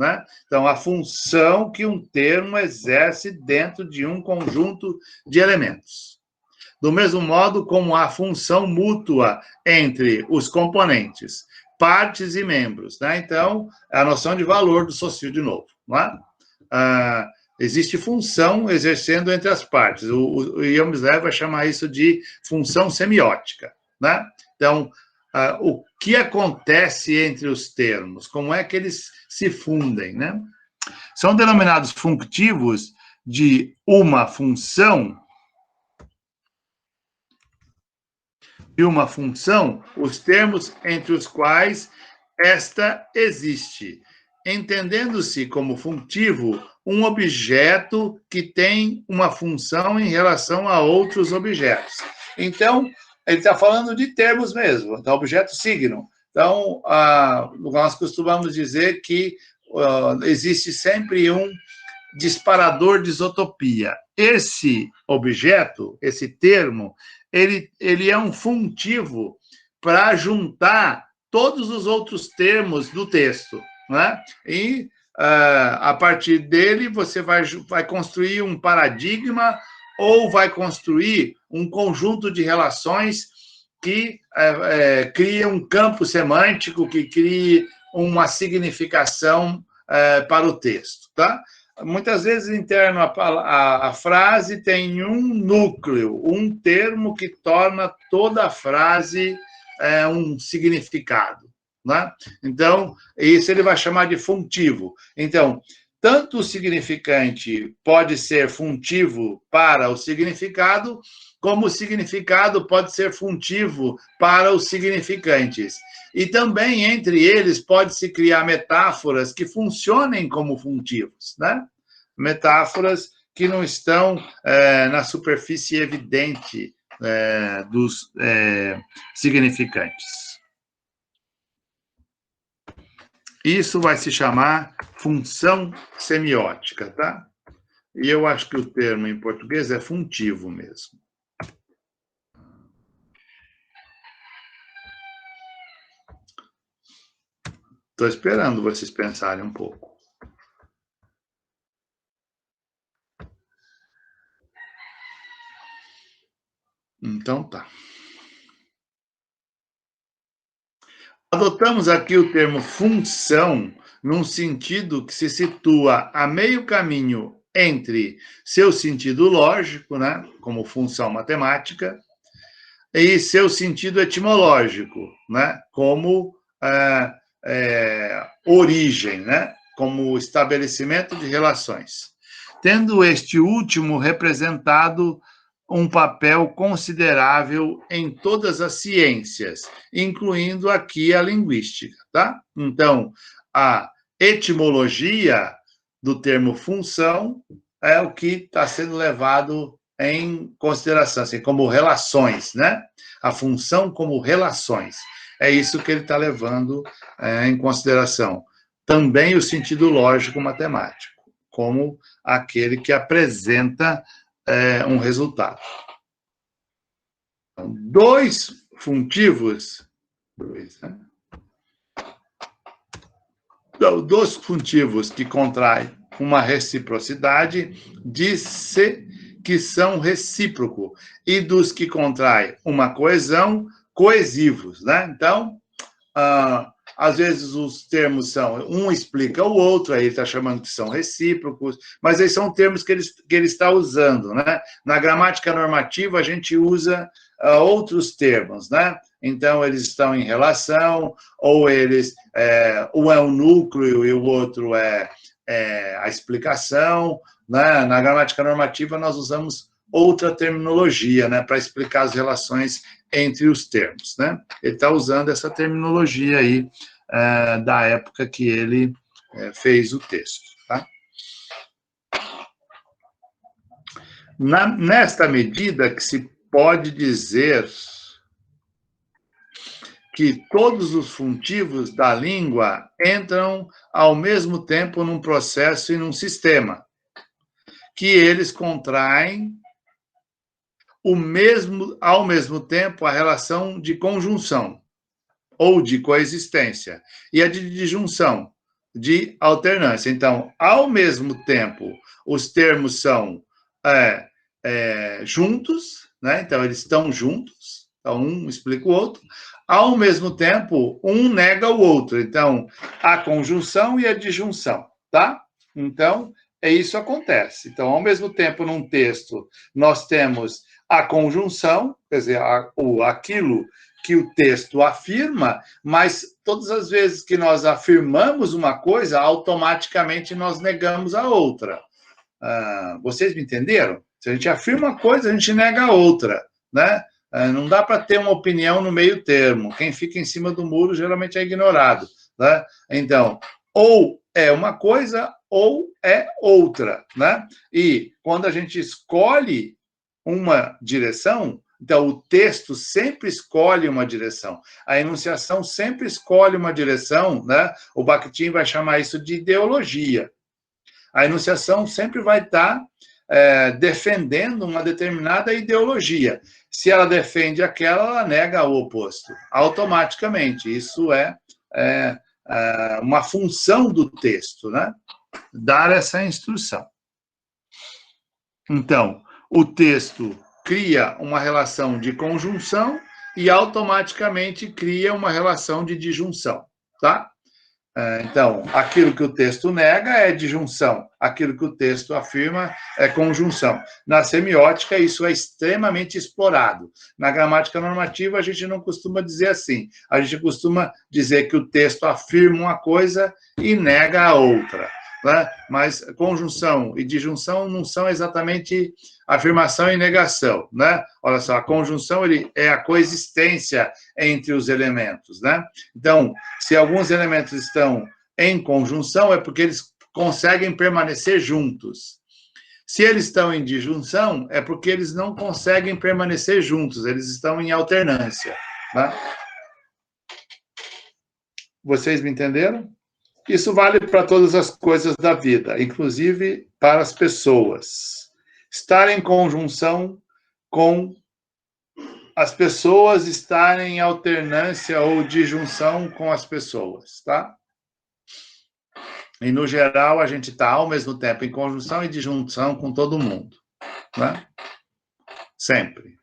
Né? Então, a função que um termo exerce dentro de um conjunto de elementos. Do mesmo modo como a função mútua entre os componentes, partes e membros. Né? Então, a noção de valor do Saussure de novo. Não é? Existe função exercendo entre as partes. O Ian Misler vai chamar isso de função semiótica, né? Então, o que acontece entre os termos? Como é que eles se fundem, né? São denominados functivos de uma função os termos entre os quais esta existe, entendendo-se como functivo um objeto que tem uma função em relação a outros objetos. Então, ele está falando de termos mesmo, então, objeto signo. Então, nós costumamos dizer que existe sempre um disparador de isotopia. Esse objeto, esse termo, ele é um funtivo para juntar todos os outros termos do texto, né? E a partir dele você vai construir um paradigma ou vai construir um conjunto de relações que cria um campo semântico, que cria uma significação para o texto, tá? Muitas vezes, interno à frase, tem um núcleo, um termo que torna toda a frase um significado, né? Então, isso ele vai chamar de funtivo. Então, tanto o significante pode ser funtivo para o significado, como o significado pode ser funtivo para os significantes. E também, entre eles, pode-se criar metáforas que funcionem como funtivos, né? Metáforas que não estão na superfície evidente dos significantes. Isso vai se chamar função semiótica, tá? E eu acho que o termo em português é funtivo mesmo. Estou esperando vocês pensarem um pouco. Então tá. Adotamos aqui o termo função num sentido que se situa a meio caminho entre seu sentido lógico, né, como função matemática, e seu sentido etimológico, né, como origem, né, como estabelecimento de relações, tendo este último representado um papel considerável em todas as ciências, incluindo aqui a linguística, tá? Então, a etimologia do termo função é o que está sendo levado em consideração, assim, como relações, né? A função como relações. É isso que ele está levando em consideração. Também o sentido lógico matemático, como aquele que apresenta um resultado. Então, dois funtivos, dois funtivos que contraem uma reciprocidade, diz-se que são recíprocos, e dos que contraem uma coesão, coesivos, né? Então, às vezes os termos são, um explica o outro, aí ele está chamando que são recíprocos, mas aí são termos que ele está usando, né? Na gramática normativa, a gente usa outros termos, né? Então, eles estão em relação, ou eles, um é um núcleo e o outro é a explicação, né? Na gramática normativa, nós usamos outra terminologia, né, para explicar as relações entre os termos, né? Ele está usando essa terminologia aí da época que ele fez o texto, tá? Nesta medida que se pode dizer que todos os funtivos da língua entram ao mesmo tempo num processo e num sistema, que eles contraem ao mesmo tempo a relação de conjunção ou de coexistência e a de disjunção, de alternância. Então, ao mesmo tempo, os termos são juntos, né? Então, eles estão juntos, então um explica o outro. Ao mesmo tempo, um nega o outro. Então, a conjunção e a disjunção, tá? Então, isso acontece. Então, ao mesmo tempo, num texto, nós temos a conjunção, quer dizer, aquilo que o texto afirma, mas todas as vezes que nós afirmamos uma coisa, automaticamente nós negamos a outra. Vocês me entenderam? Se a gente afirma uma coisa, a gente nega a outra, né? Não dá para ter uma opinião no meio termo. Quem fica em cima do muro geralmente é ignorado, né? Então, ou é uma coisa ou é outra, né? E quando a gente escolhe uma direção, então o texto sempre escolhe uma direção, a enunciação sempre escolhe uma direção, né? O Bakhtin vai chamar isso de ideologia. A enunciação sempre vai estar defendendo uma determinada ideologia. Se ela defende aquela, ela nega o oposto, automaticamente. Isso é uma função do texto, né? Dar essa instrução. Então, o texto cria uma relação de conjunção e automaticamente cria uma relação de disjunção, tá? Então, aquilo que o texto nega é disjunção, aquilo que o texto afirma é conjunção. Na semiótica, isso é extremamente explorado. Na gramática normativa, a gente não costuma dizer assim. A gente costuma dizer que o texto afirma uma coisa e nega a outra, né? Mas conjunção e disjunção não são exatamente afirmação e negação, né? Olha só, a conjunção é a coexistência entre os elementos, né? Então, se alguns elementos estão em conjunção, é porque eles conseguem permanecer juntos. Se eles estão em disjunção, é porque eles não conseguem permanecer juntos, eles estão em alternância, né? Vocês me entenderam? Isso vale para todas as coisas da vida, inclusive para as pessoas. Estar em conjunção com as pessoas, estar em alternância ou disjunção com as pessoas, tá? E, no geral, a gente está, ao mesmo tempo, em conjunção e disjunção com todo mundo, né? Sempre.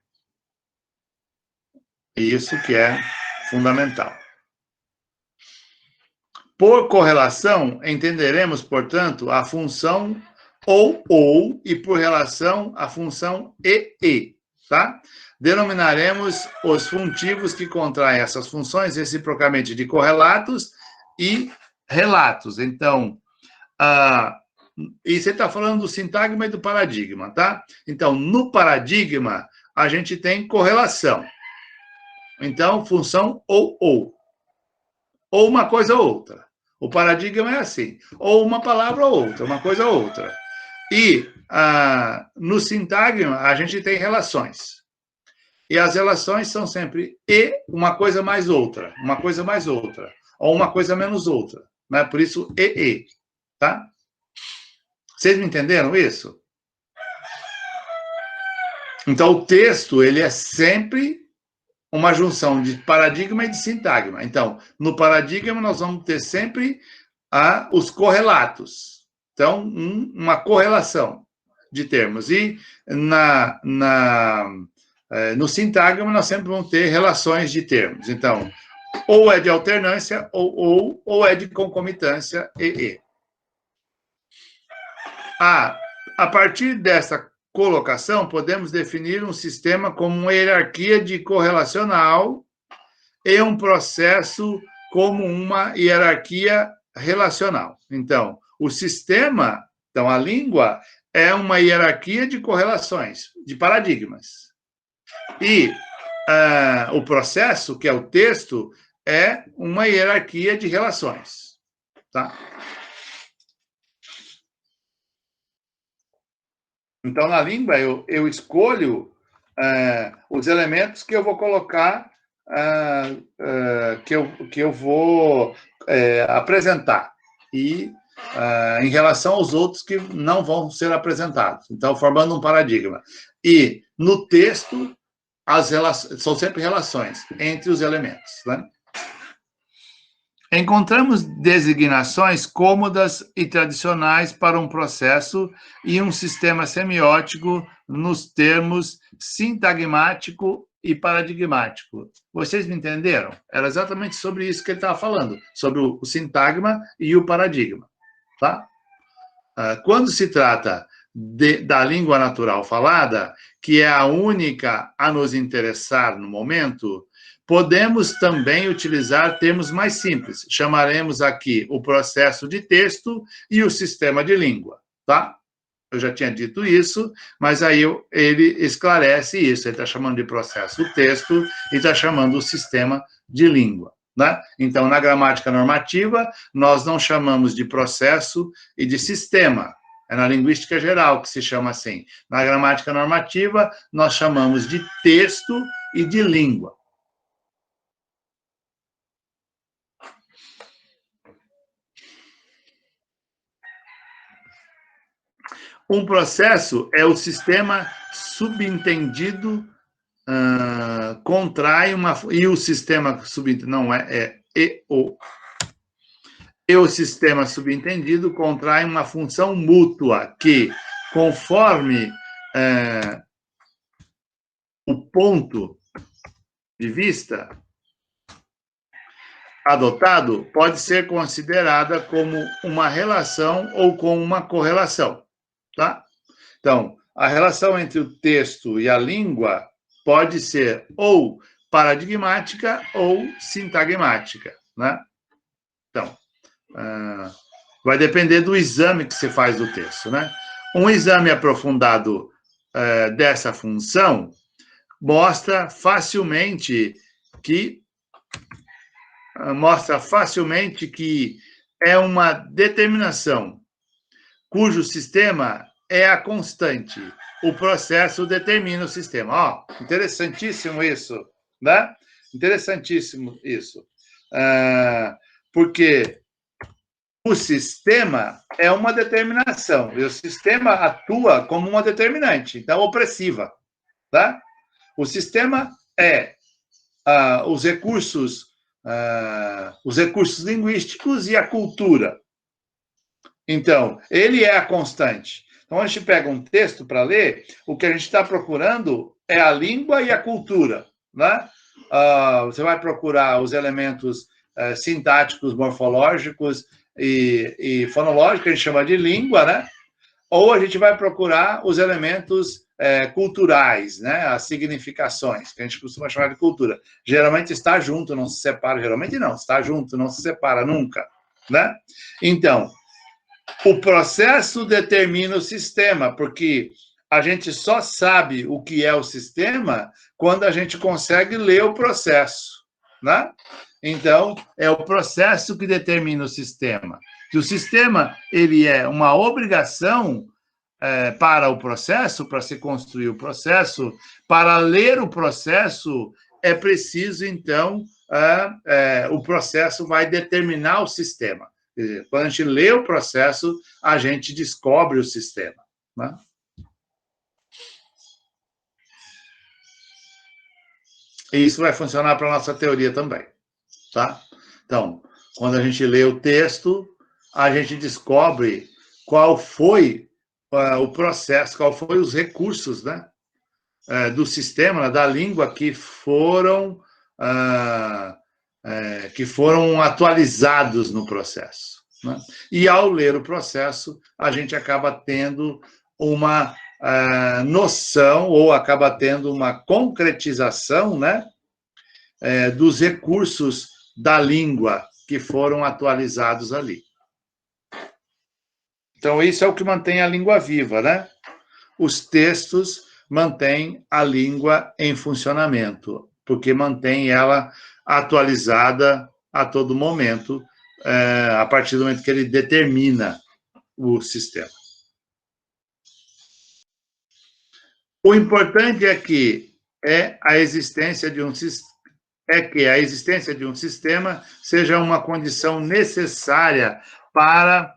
E isso que é fundamental. Por correlação, entenderemos, portanto, a função ou, e por relação, a função e, tá? Denominaremos os funtivos que contraem essas funções reciprocamente de correlatos e relatos. Então, e você está falando do sintagma e do paradigma, tá? Então, no paradigma, a gente tem correlação. Então, função ou uma coisa ou outra. O paradigma é assim, ou uma palavra ou outra, uma coisa ou outra. E no sintagma, a gente tem relações. E as relações são sempre e uma coisa mais outra, uma coisa mais outra, ou uma coisa menos outra, né? Por isso, e, tá? Vocês me entenderam isso? Então, o texto, ele é sempre uma junção de paradigma e de sintagma. Então, no paradigma, nós vamos ter sempre os correlatos. Então, uma correlação de termos. E no sintagma, nós sempre vamos ter relações de termos. Então, ou é de alternância, ou é de concomitância, e. A partir dessa colocação, podemos definir um sistema como uma hierarquia de correlacional e um processo como uma hierarquia relacional. Então, o sistema, então a língua, é uma hierarquia de correlações, de paradigmas. E o processo, que é o texto, é uma hierarquia de relações. Tá? Então, na língua, eu escolho os elementos que eu vou colocar, que eu vou apresentar, e em relação aos outros que não vão ser apresentados. Então, formando um paradigma. E, no texto, são sempre relações entre os elementos, né? Encontramos designações cômodas e tradicionais para um processo e um sistema semiótico nos termos sintagmático e paradigmático. Vocês me entenderam? Era exatamente sobre isso que ele estava falando, sobre o sintagma e o paradigma, tá? Quando se trata da língua natural falada, que é a única a nos interessar no momento, podemos também utilizar termos mais simples. Chamaremos aqui o processo de texto e o sistema de língua, tá? Eu já tinha dito isso, mas aí ele esclarece isso. Ele está chamando de processo o texto e está chamando o sistema de língua, né? Então, na gramática normativa, nós não chamamos de processo e de sistema. É na linguística geral que se chama assim. Na gramática normativa, nós chamamos de texto e de língua. Um processo é o sistema subentendido contrai uma... E o sistema subentendido... Não, E o sistema subentendido contrai uma função mútua que, conforme o ponto de vista adotado, pode ser considerada como uma relação ou como uma correlação. Tá? Então, a relação entre o texto e a língua pode ser ou paradigmática ou sintagmática, né? Então, vai depender do exame que você faz do texto, né? Um exame aprofundado dessa função mostra facilmente que é uma determinação cujo sistema é a constante. O processo determina o sistema. Ó, interessantíssimo isso, né? Interessantíssimo isso. Porque o sistema é uma determinação, e o sistema atua como uma determinante, então opressiva, tá? O sistema é os recursos linguísticos e a cultura. Então, ele é a constante. Então, a gente pega um texto para ler, o que a gente está procurando é a língua e a cultura, né? Você vai procurar os elementos sintáticos, morfológicos e fonológicos, que a gente chama de língua, né? Ou a gente vai procurar os elementos culturais, né? As significações, que a gente costuma chamar de cultura. Geralmente está junto, não se separa. Geralmente não, está junto, não se separa nunca, né? Então, o processo determina o sistema, porque a gente só sabe o que é o sistema quando a gente consegue ler o processo, né? Então, é o processo que determina o sistema. Que o sistema, ele é uma obrigação para o processo, para se construir o processo. Para ler o processo, é preciso, então, o processo vai determinar o sistema. Quer dizer, quando a gente lê o processo, a gente descobre o sistema, né? E isso vai funcionar para a nossa teoria também, tá? Então, quando a gente lê o texto, a gente descobre qual foi o processo, qual foi os recursos, né, do sistema, da língua que foram atualizados no processo, né? E, ao ler o processo, a gente acaba tendo uma noção, ou acaba tendo uma concretização, né, dos recursos da língua que foram atualizados ali. Então, isso é o que mantém a língua viva, né? Os textos mantêm a língua em funcionamento, porque mantém ela atualizada a todo momento, a partir do momento que ele determina o sistema. O importante é que a existência de um sistema seja uma condição necessária para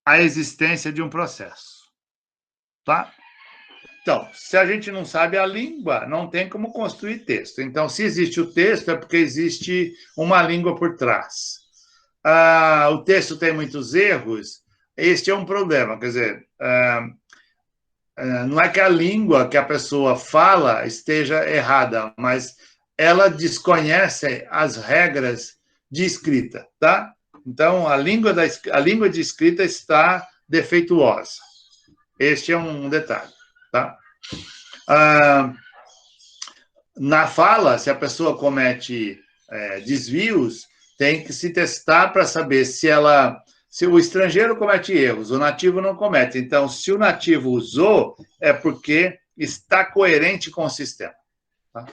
a existência de um processo, tá? Então, se a gente não sabe a língua, não tem como construir texto. Então, se existe o texto, é porque existe uma língua por trás. O texto tem muitos erros, este é um problema. Quer dizer, não é que a língua que a pessoa fala esteja errada, mas ela desconhece as regras de escrita, tá? Então, a língua de escrita está defeituosa. Este é um detalhe, tá? Na fala, se a pessoa comete desvios, tem que se testar para saber se o estrangeiro comete erros, o nativo não comete. Então, se o nativo usou, é porque está coerente com o sistema. Tá?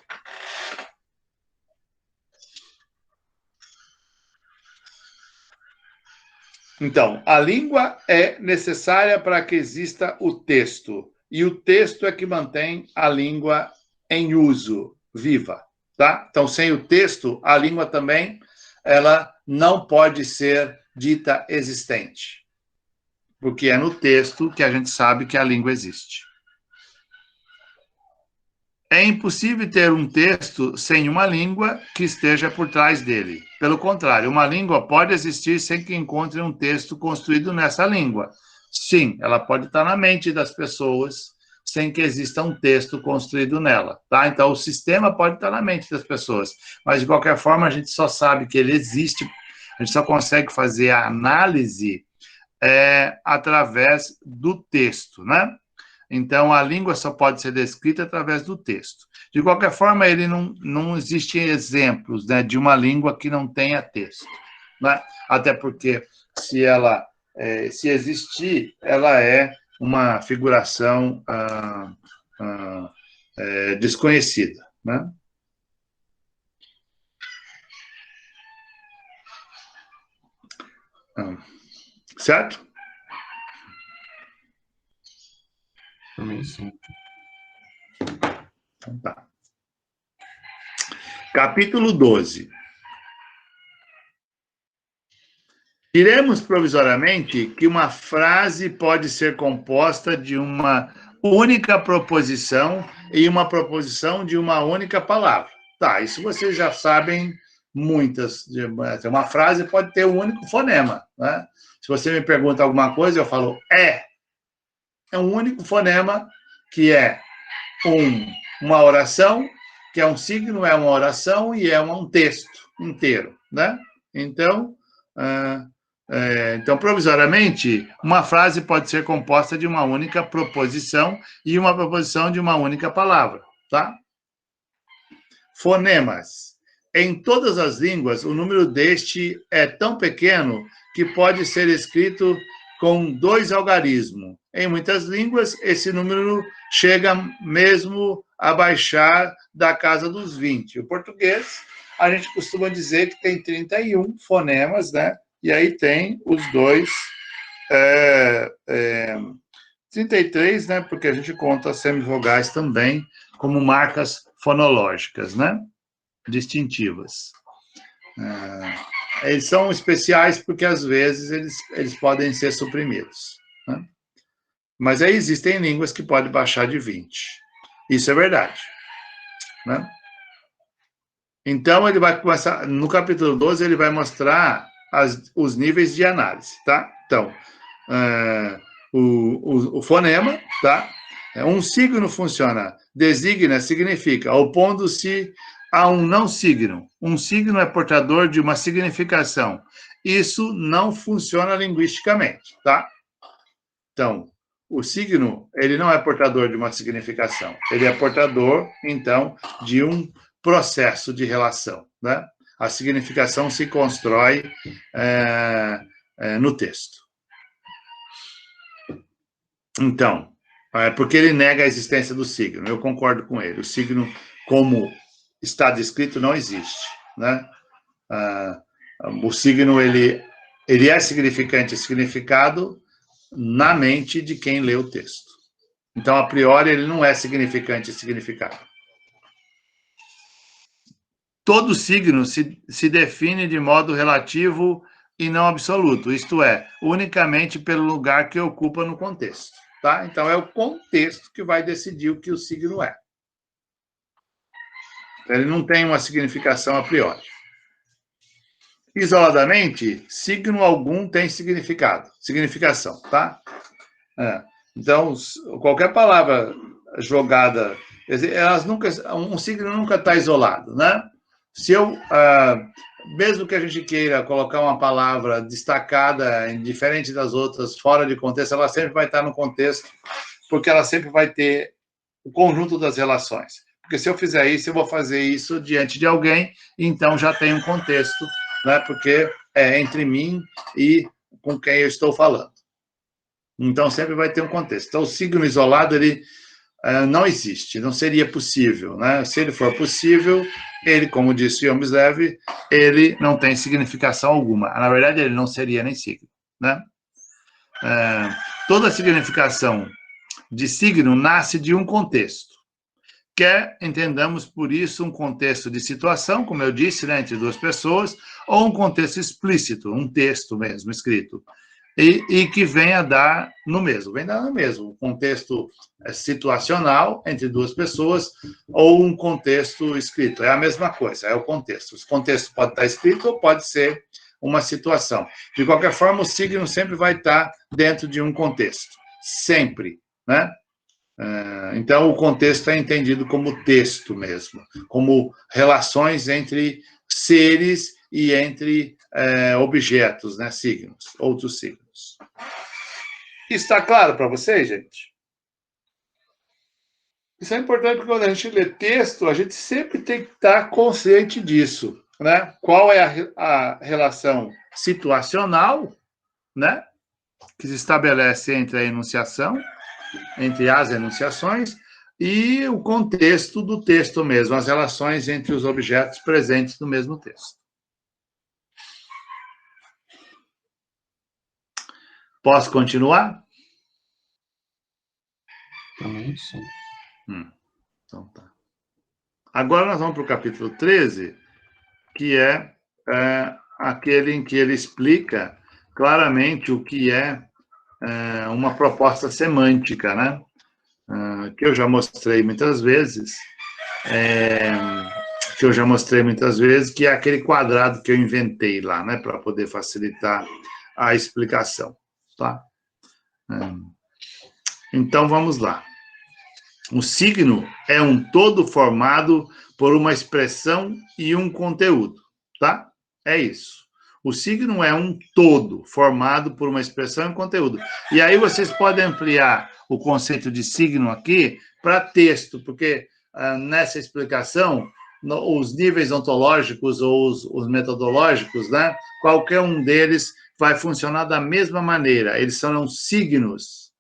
Então, a língua é necessária para que exista o texto. E o texto é que mantém a língua em uso, viva. Tá? Então, sem o texto, a língua também ela não pode ser dita existente. Porque é no texto que a gente sabe que a língua existe. É impossível ter um texto sem uma língua que esteja por trás dele. Pelo contrário, uma língua pode existir sem que encontre um texto construído nessa língua. Sim, ela pode estar na mente das pessoas sem que exista um texto construído nela. Tá? Então, o sistema pode estar na mente das pessoas, mas, de qualquer forma, a gente só sabe que ele existe, a gente só consegue fazer a análise através do texto, né? Então, a língua só pode ser descrita através do texto. De qualquer forma, não existem exemplos, né, de uma língua que não tenha texto. Né? Até porque, se existir, ela é uma figuração desconhecida. Né? Certo? Também sim. Então, tá. Capítulo 12. Diremos provisoriamente que uma frase pode ser composta de uma única proposição e uma proposição de uma única palavra. Tá, isso vocês já sabem muitas. Uma frase pode ter um único fonema. Né? Se você me pergunta alguma coisa, eu falo é um único fonema, que é uma oração, que é um signo, é uma oração e é um texto inteiro, né? Então, provisoriamente, uma frase pode ser composta de uma única proposição e uma proposição de uma única palavra, tá? Fonemas. Em todas as línguas, o número deste é tão pequeno que pode ser escrito com 2 algarismos. Em muitas línguas, esse número chega mesmo a baixar da casa dos 20. O português, a gente costuma dizer que tem 31 fonemas, né? E aí tem os 2, 33, né? Porque a gente conta as semivogais também como marcas fonológicas, né? Distintivas. Eles são especiais porque, às vezes, eles podem ser suprimidos. Né? Mas aí existem línguas que podem baixar de 20. Isso é verdade. Né? Então, ele vai começar... No capítulo 12, ele vai mostrar os níveis de análise. Tá? Então, o fonema, tá? Um signo funciona. Designa, significa, opondo-se a um não signo. Um signo é portador de uma significação. Isso não funciona linguisticamente, tá? Então, o signo, ele não é portador de uma significação. Ele é portador, então, de um processo de relação, né? A significação se constrói no texto. Então, porque ele nega a existência do signo. Eu concordo com ele. O signo, como está descrito, não existe, né? O signo, ele é significante e significado na mente de quem lê o texto. Então, a priori, ele não é significante e significado. Todo signo se define de modo relativo e não absoluto, isto é, unicamente pelo lugar que ocupa no contexto. Tá? Então, é o contexto que vai decidir o que o signo é. Ele não tem uma significação a priori. Isoladamente, signo algum tem significação, tá? Então, qualquer palavra jogada, um signo nunca está isolado, né? Se eu, mesmo que a gente queira colocar uma palavra destacada, diferente das outras, fora de contexto, ela sempre vai estar no contexto, porque ela sempre vai ter o conjunto das relações. Porque se eu fizer isso, eu vou fazer isso diante de alguém, então já tem um contexto, né? Porque é entre mim e com quem eu estou falando. Então, sempre vai ter um contexto. Então, o signo isolado, ele não existe, não seria possível, né? Se ele for possível, ele, como disse Yom Mislev, ele não tem significação alguma. Na verdade, ele não seria nem signo, né? Toda significação de signo nasce de um contexto. Quer entendamos por isso um contexto de situação, como eu disse, né, entre duas pessoas, ou um contexto explícito, um texto mesmo escrito, e que venha dar no mesmo, um contexto situacional entre duas pessoas, ou um contexto escrito, é a mesma coisa, é o contexto. O contexto pode estar escrito ou pode ser uma situação. De qualquer forma, o signo sempre vai estar dentro de um contexto, sempre, né? Então, o contexto é entendido como texto mesmo, como relações entre seres e entre objetos, né, signos, outros signos. Está claro para vocês, gente? Isso é importante porque quando a gente lê texto, a gente sempre tem que estar consciente disso, né? Qual é a relação situacional, né, que se estabelece entre a enunciação, entre as enunciações, e o contexto do texto mesmo, as relações entre os objetos presentes no mesmo texto. Posso continuar? Também sim. Então tá. Agora nós vamos para o capítulo 13, que é aquele em que ele explica claramente o que é uma proposta semântica, né? Que eu já mostrei muitas vezes, que é aquele quadrado que eu inventei lá, né, para poder facilitar a explicação, tá? Então, vamos lá. O signo é um todo formado por uma expressão e um conteúdo, tá? É isso. O signo é um todo formado por uma expressão e um conteúdo. E aí vocês podem ampliar o conceito de signo aqui para texto, porque nessa explicação, os níveis ontológicos ou os metodológicos, né? Qualquer um deles vai funcionar da mesma maneira. Eles são signos,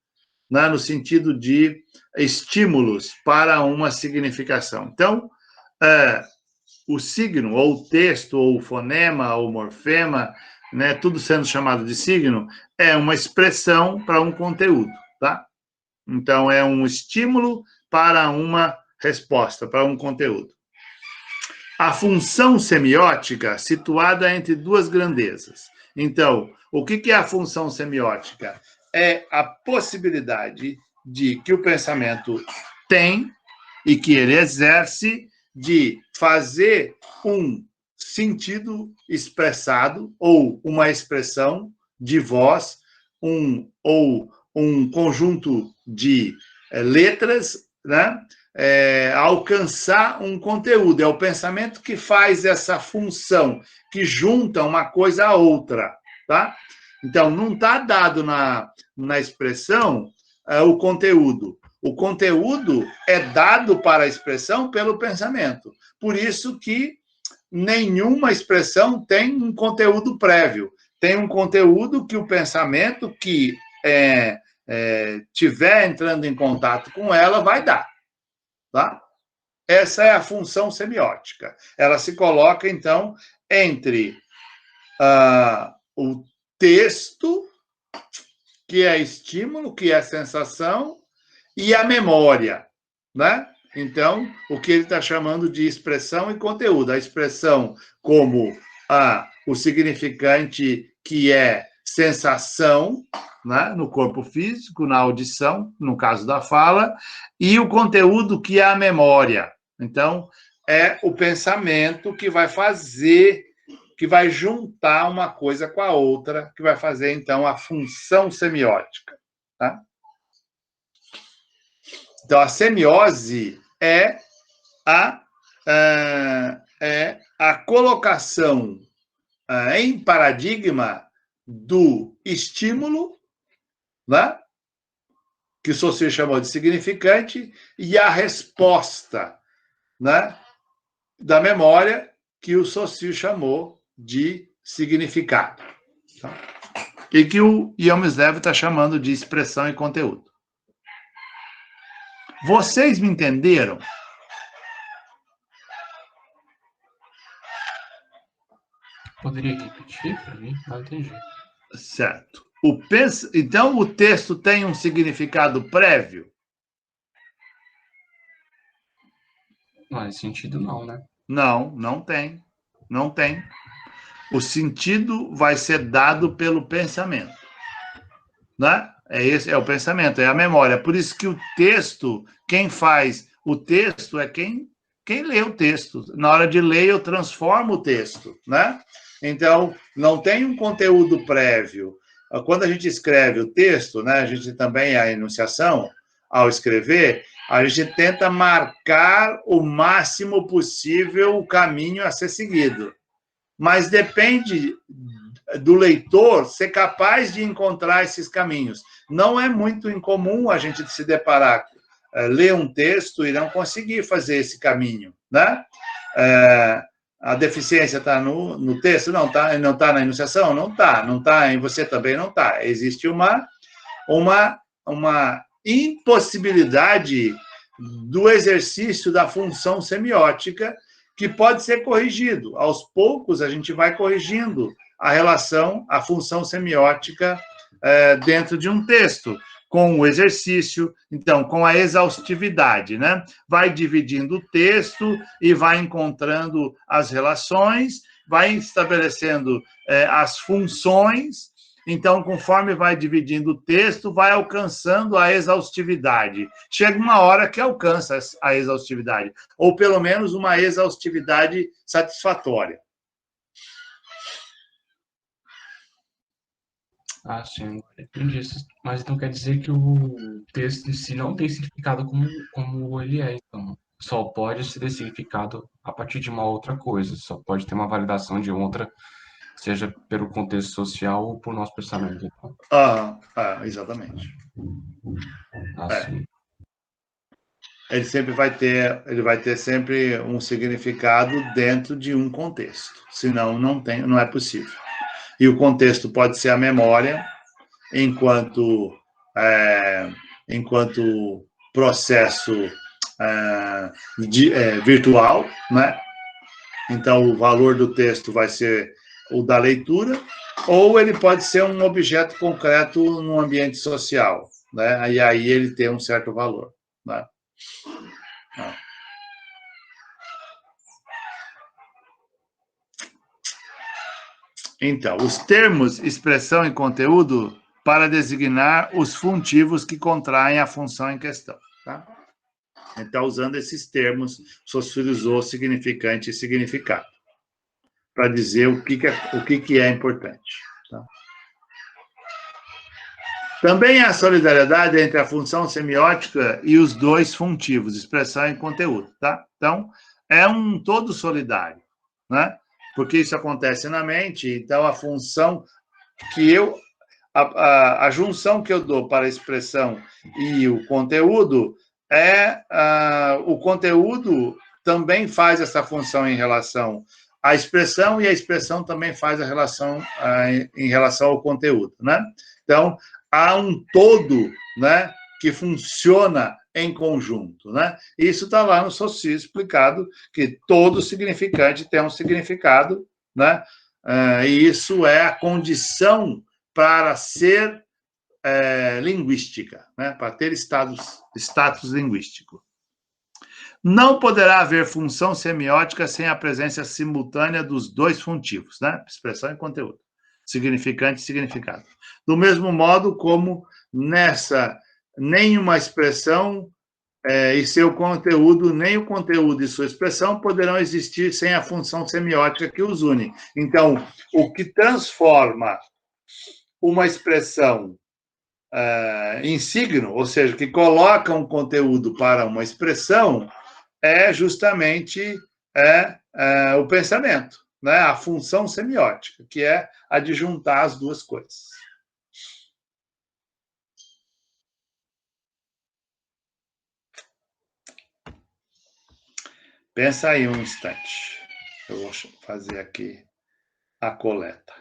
né? No sentido de estímulos para uma significação. Então, o signo, ou o texto, ou o fonema, ou o morfema, né, tudo sendo chamado de signo, é uma expressão para um conteúdo, tá? Então, é um estímulo para uma resposta, para um conteúdo. A função semiótica situada entre duas grandezas. Então, o que é a função semiótica? É a possibilidade de que o pensamento tem e que ele exerce de fazer um sentido expressado ou uma expressão de voz, ou um conjunto de letras, né? Alcançar um conteúdo. É o pensamento que faz essa função, que junta uma coisa a outra, tá? Então, não está dado na expressão o conteúdo. O conteúdo é dado para a expressão pelo pensamento. Por isso que nenhuma expressão tem um conteúdo prévio. Tem um conteúdo que o pensamento que tiver entrando em contato com ela vai dar. Tá? Essa é a função semiótica. Ela se coloca, então, entre o texto, que é estímulo, que é sensação, e a memória, né? Então, o que ele está chamando de expressão e conteúdo. A expressão como o significante que é sensação, né, no corpo físico, na audição, no caso da fala, e o conteúdo que é a memória. Então, é o pensamento que vai fazer, que vai juntar uma coisa com a outra, que vai fazer, então, a função semiótica. Tá? Então, a semiose é é a colocação em paradigma do estímulo, né? Que o Saussure chamou de significante, e a resposta, né? Da memória, que o Saussure chamou de significado. Tá? E que o Yomslev está chamando de expressão e conteúdo. Vocês me entenderam? Poderia repetir para mim? Não entendi. Certo. Então, o texto tem um significado prévio? Não, nesse sentido não, né? Não, não tem. Não tem. O sentido vai ser dado pelo pensamento. Né? Esse é o pensamento, é a memória. Por isso que o texto, quem faz o texto é quem lê o texto. Na hora de ler, eu transformo o texto. Né? Então, não tem um conteúdo prévio. Quando a gente escreve o texto, né, a gente também, a enunciação, ao escrever, a gente tenta marcar o máximo possível o caminho a ser seguido. Mas depende do leitor ser capaz de encontrar esses caminhos. Não é muito incomum a gente se deparar, ler um texto e não conseguir fazer esse caminho, né? A deficiência está no texto? Não está na enunciação? Não está em você também? Não está. Existe uma impossibilidade do exercício da função semiótica que pode ser corrigido. Aos poucos, a gente vai corrigindo a função semiótica dentro de um texto, com o exercício, então, com a exaustividade, né? Vai dividindo o texto e vai encontrando as relações, vai estabelecendo as funções. Então, conforme vai dividindo o texto, vai alcançando a exaustividade. Chega uma hora que alcança a exaustividade, ou pelo menos uma exaustividade satisfatória. Ah, sim, entendi isso. Mas então quer dizer que o texto em si não tem significado como ele é, então. Só pode ser ter significado a partir de uma outra coisa, só pode ter uma validação de outra, seja pelo contexto social ou por nosso pensamento. Então. Exatamente. Assim. Ele vai ter sempre um significado dentro de um contexto. Senão, não é possível. E o contexto pode ser a memória, enquanto processo virtual, né? Então, o valor do texto vai ser o da leitura, ou ele pode ser um objeto concreto no ambiente social, né? E aí ele tem um certo valor, né? Então, os termos expressão e conteúdo para designar os funtivos que contraem a função em questão. Tá? Então, usando esses termos, Saussure usou significante e significado para dizer o que é importante. Tá? Também há solidariedade entre a função semiótica e os dois funtivos, expressão e conteúdo. Tá? Então, é um todo solidário, né? Porque isso acontece na mente, então a função que a junção que eu dou para a expressão e o conteúdo o conteúdo também faz essa função em relação à expressão e a expressão também faz a relação em relação ao conteúdo, né? Então, há um todo, né, que funciona em conjunto, né? Isso está lá no Saussure explicado, que todo significante tem um significado, né? E isso é a condição para ser linguística, né? Para ter status linguístico. Não poderá haver função semiótica sem a presença simultânea dos dois funtivos, né? Expressão e conteúdo, significante e significado. Do mesmo modo como nenhuma expressão e seu conteúdo, nem o conteúdo e sua expressão poderão existir sem a função semiótica que os une. Então, o que transforma uma expressão em signo, ou seja, que coloca um conteúdo para uma expressão, é justamente é o pensamento, né? A função semiótica, que é a de juntar as duas coisas. Pensa aí um instante. Eu vou fazer aqui a coleta.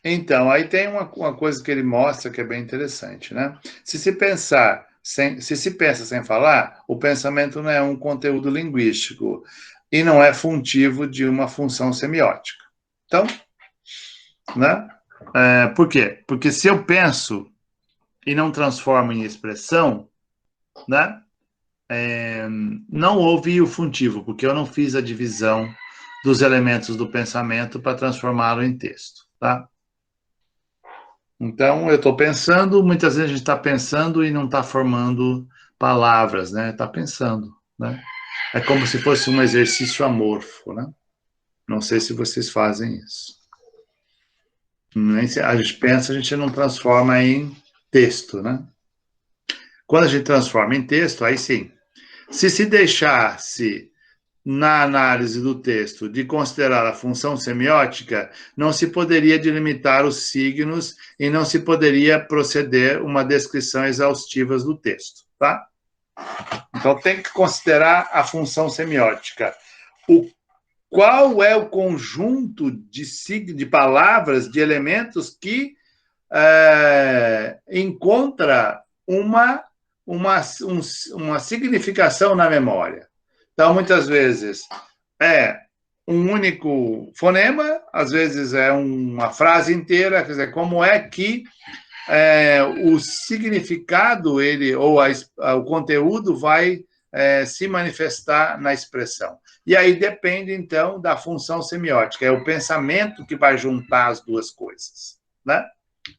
Então, aí tem uma coisa que ele mostra que é bem interessante, né? Se se pensa sem falar, o pensamento não é um conteúdo linguístico e não é funtivo de uma função semiótica. Então, né? Por quê? Porque se eu penso e não transformo em expressão, né? Não houve o funtivo, porque eu não fiz a divisão dos elementos do pensamento para transformá-lo em texto, tá? Então, eu estou pensando, muitas vezes a gente está pensando e não está formando palavras, né? Está pensando, né? É como se fosse um exercício amorfo, né? Não sei se vocês fazem isso. A gente pensa, a gente não transforma em texto, né? Quando a gente transforma em texto, aí sim. Se deixasse na análise do texto de considerar a função semiótica, não se poderia delimitar os signos e não se poderia proceder uma descrição exaustiva do texto, tá? Então, tem que considerar a função semiótica. Qual é o conjunto de palavras, de elementos que encontra uma significação na memória? Então, muitas vezes é um único fonema, às vezes é uma frase inteira, quer dizer, como é que o significado, o conteúdo vai se manifestar na expressão. E aí depende, então, da função semiótica, é o pensamento que vai juntar as duas coisas, né?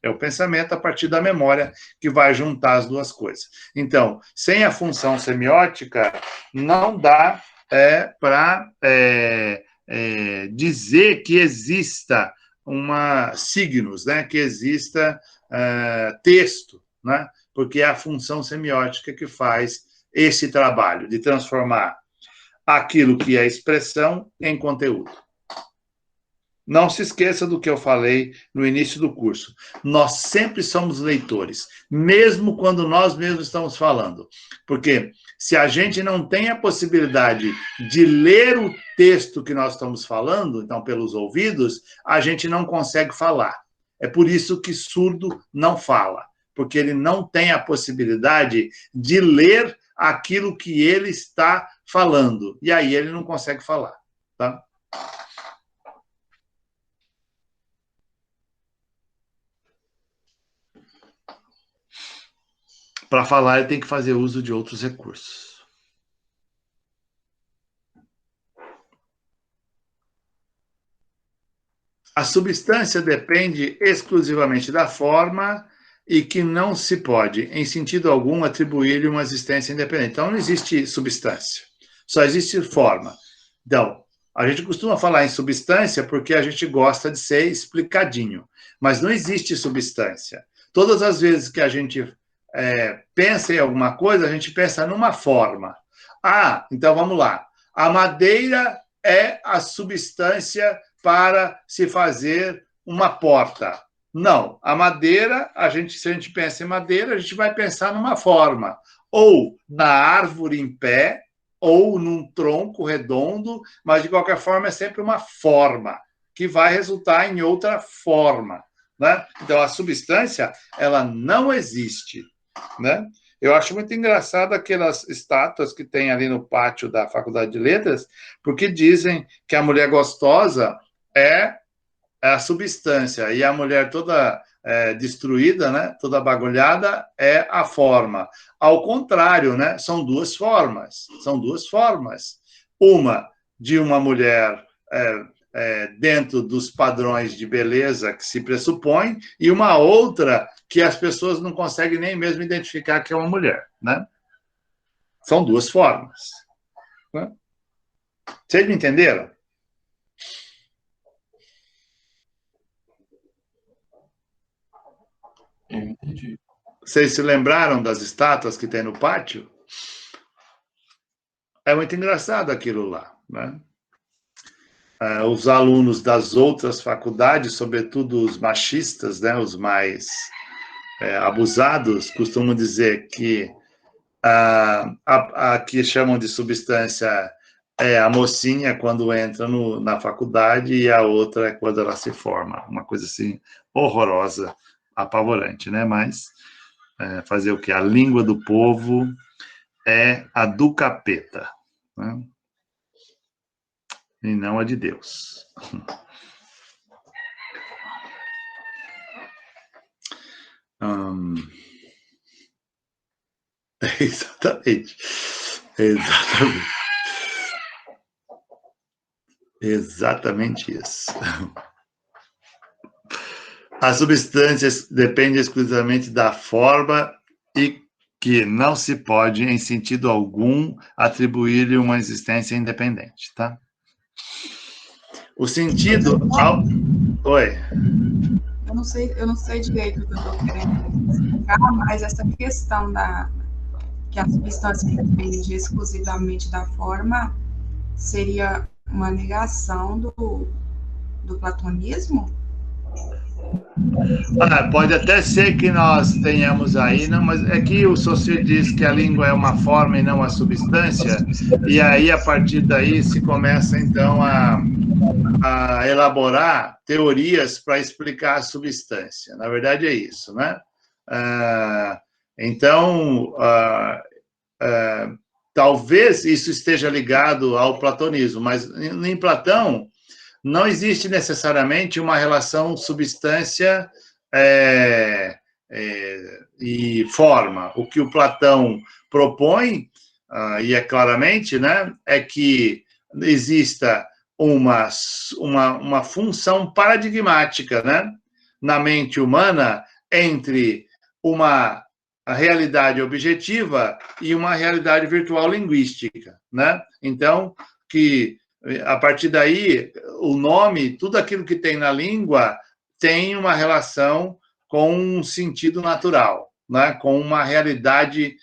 É o pensamento a partir da memória que vai juntar as duas coisas. Então, sem a função semiótica, não dá para dizer que exista signos, né? Que exista texto, né? Porque é a função semiótica que faz esse trabalho de transformar aquilo que é expressão em conteúdo. Não se esqueça do que eu falei no início do curso. Nós sempre somos leitores, mesmo quando nós mesmos estamos falando. Porque se a gente não tem a possibilidade de ler o texto que nós estamos falando, então pelos ouvidos, a gente não consegue falar. É por isso que surdo não fala, porque ele não tem a possibilidade de ler aquilo que ele está falando. E aí ele não consegue falar, tá? Para falar, ele tem que fazer uso de outros recursos. A substância depende exclusivamente da forma e que não se pode, em sentido algum, atribuir-lhe uma existência independente. Então, não existe substância, só existe forma. Então, a gente costuma falar em substância porque a gente gosta de ser explicadinho, mas não existe substância. Todas as vezes que a gente pensa em alguma coisa, a gente pensa numa forma. Então vamos lá. A madeira é a substância para se fazer uma porta. Não, a madeira, se a gente pensa em madeira, a gente vai pensar numa forma. Ou na árvore em pé, ou num tronco redondo, mas de qualquer forma é sempre uma forma, que vai resultar em outra forma, né? Então a substância, ela não existe, né? Eu acho muito engraçado aquelas estátuas que tem ali no pátio da Faculdade de Letras, porque dizem que a mulher gostosa é a substância e a mulher toda destruída, né, toda bagulhada, é a forma. Ao contrário, né, são duas formas. Uma de uma mulher dentro dos padrões de beleza que se pressupõe, e uma outra que as pessoas não conseguem nem mesmo identificar que é uma mulher, né? São duas formas. Né? Vocês me entenderam? Eu entendi. Vocês se lembraram das estátuas que tem no pátio? É muito engraçado aquilo lá, né? Os alunos das outras faculdades, sobretudo os machistas, né, os mais abusados, costumam dizer que a que chamam de substância é a mocinha quando entra na faculdade e a outra é quando ela se forma. Uma coisa assim horrorosa, apavorante, né? Mas fazer o quê? A língua do povo é a do capeta, né? E não a de Deus. Exatamente. Exatamente. Exatamente isso. As substâncias dependem exclusivamente da forma e que não se pode, em sentido algum, atribuir-lhe uma existência independente, tá? O sentido... Oi. Eu não sei direito o que eu estou querendo explicar, mas essa questão que a substância depende exclusivamente da forma seria uma negação do platonismo? Pode até ser que nós tenhamos aí, não, mas é que o Saussure diz que a língua é uma forma e não uma substância, e aí, a partir daí, se começa, então, a elaborar teorias para explicar a substância. Na verdade, é isso, né? Então, talvez isso esteja ligado ao platonismo, mas em Platão não existe necessariamente uma relação substância e forma. O que o Platão propõe, e é claramente, né, é que exista uma função paradigmática, né, na mente humana entre uma realidade objetiva e uma realidade virtual linguística, né? Então, que a partir daí, o nome, tudo aquilo que tem na língua tem uma relação com um sentido natural, né? Com uma realidade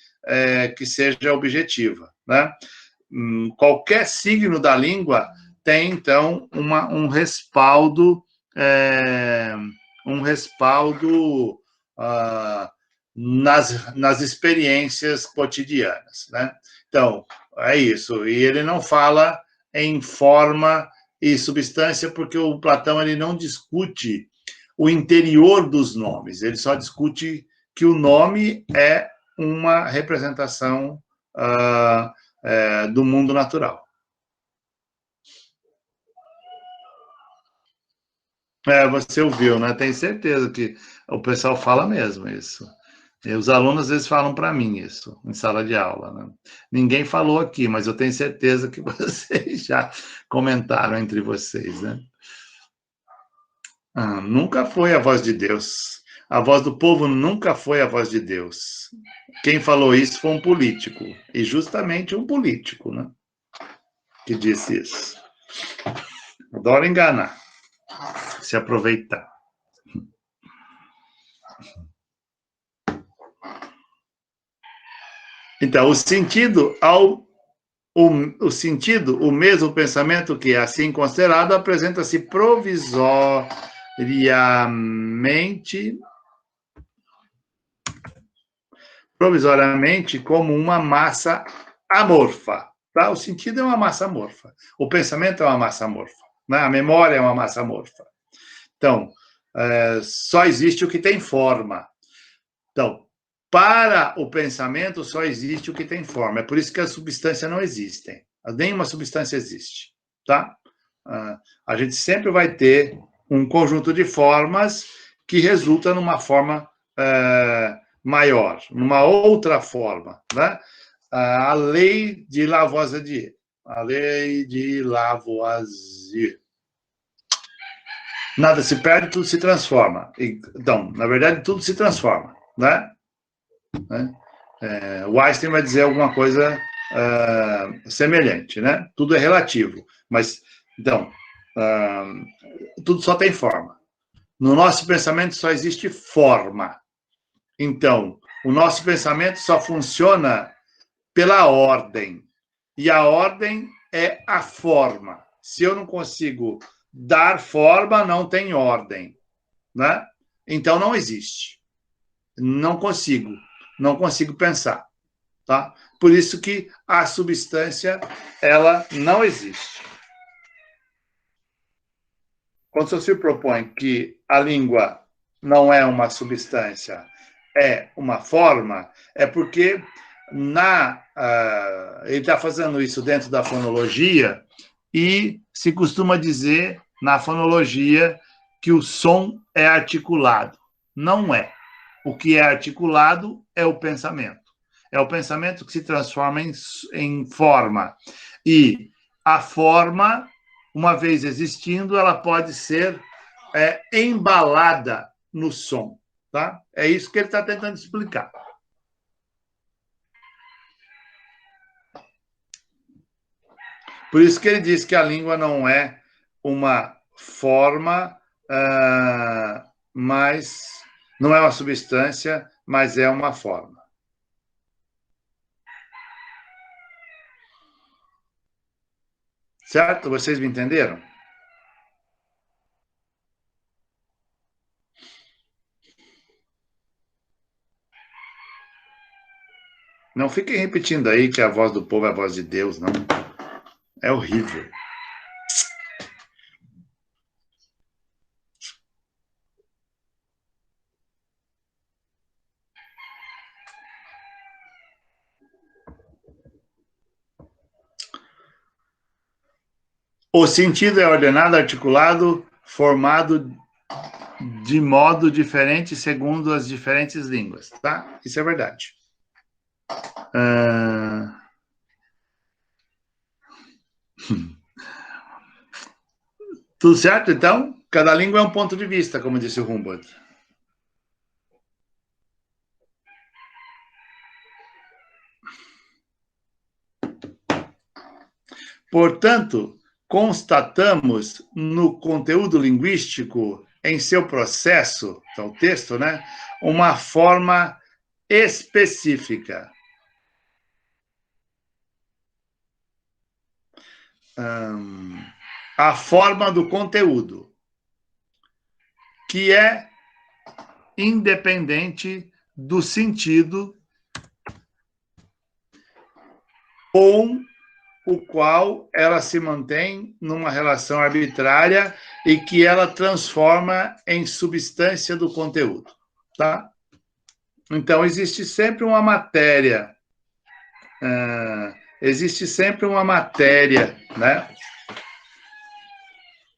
que seja objetiva, né? Qualquer signo da língua tem, então, um respaldo nas experiências cotidianas, né? Então, é isso. E ele não fala em forma e substância, porque o Platão ele não discute o interior dos nomes, ele só discute que o nome é uma representação do mundo natural. Você ouviu, né? Tenho certeza que o pessoal fala mesmo isso. E os alunos, às vezes, falam para mim isso, em sala de aula, né? Ninguém falou aqui, mas eu tenho certeza que vocês já comentaram entre vocês, né? Nunca foi a voz de Deus. A voz do povo nunca foi a voz de Deus. Quem falou isso foi um político, e justamente um político, né? Que disse isso. Adoro enganar, se aproveitar. Então, o sentido, o mesmo pensamento que é assim considerado, apresenta-se provisoriamente como uma massa amorfa. Tá? O sentido é uma massa amorfa. O pensamento é uma massa amorfa. Né? A memória é uma massa amorfa. Então, só existe o que tem forma. Então, para o pensamento, só existe o que tem forma. É por isso que as substâncias não existem. Nenhuma substância existe. Tá? A gente sempre vai ter um conjunto de formas que resulta numa forma maior, numa outra forma. Né? A lei de Lavoisier. A lei de Lavoisier. Nada se perde, tudo se transforma. Então, na verdade, tudo se transforma. Né? O Einstein vai dizer alguma coisa semelhante, né? Tudo é relativo. Mas, então, tudo só tem forma. No nosso pensamento só existe forma. Então, o nosso pensamento só funciona pela ordem. E a ordem é a forma. Se eu não consigo dar forma, não tem ordem, né? Então, não existe. Não consigo pensar, tá? Por isso que a substância, ela não existe. Quando você se propõe que a língua não é uma substância, é uma forma, é porque ele está fazendo isso dentro da fonologia e se costuma dizer na fonologia que o som é articulado. Não é. O que é articulado é o pensamento. É o pensamento que se transforma em forma. E a forma, uma vez existindo, ela pode ser embalada no som. Tá? É isso que ele está tentando explicar. Por isso que ele diz que a língua não é uma forma, mas não é uma substância, mas é uma forma. Certo? Vocês me entenderam? Não fiquem repetindo aí que a voz do povo é a voz de Deus, não. É horrível. O sentido é ordenado, articulado, formado de modo diferente segundo as diferentes línguas, tá? Isso é verdade. Tudo certo, então? Cada língua é um ponto de vista, como disse o Humboldt. Portanto, constatamos no conteúdo linguístico, em seu processo, então o texto, né, uma forma específica. A forma do conteúdo, que é independente do sentido com o qual ela se mantém numa relação arbitrária e que ela transforma em substância do conteúdo, tá? Então, existe sempre uma matéria, né,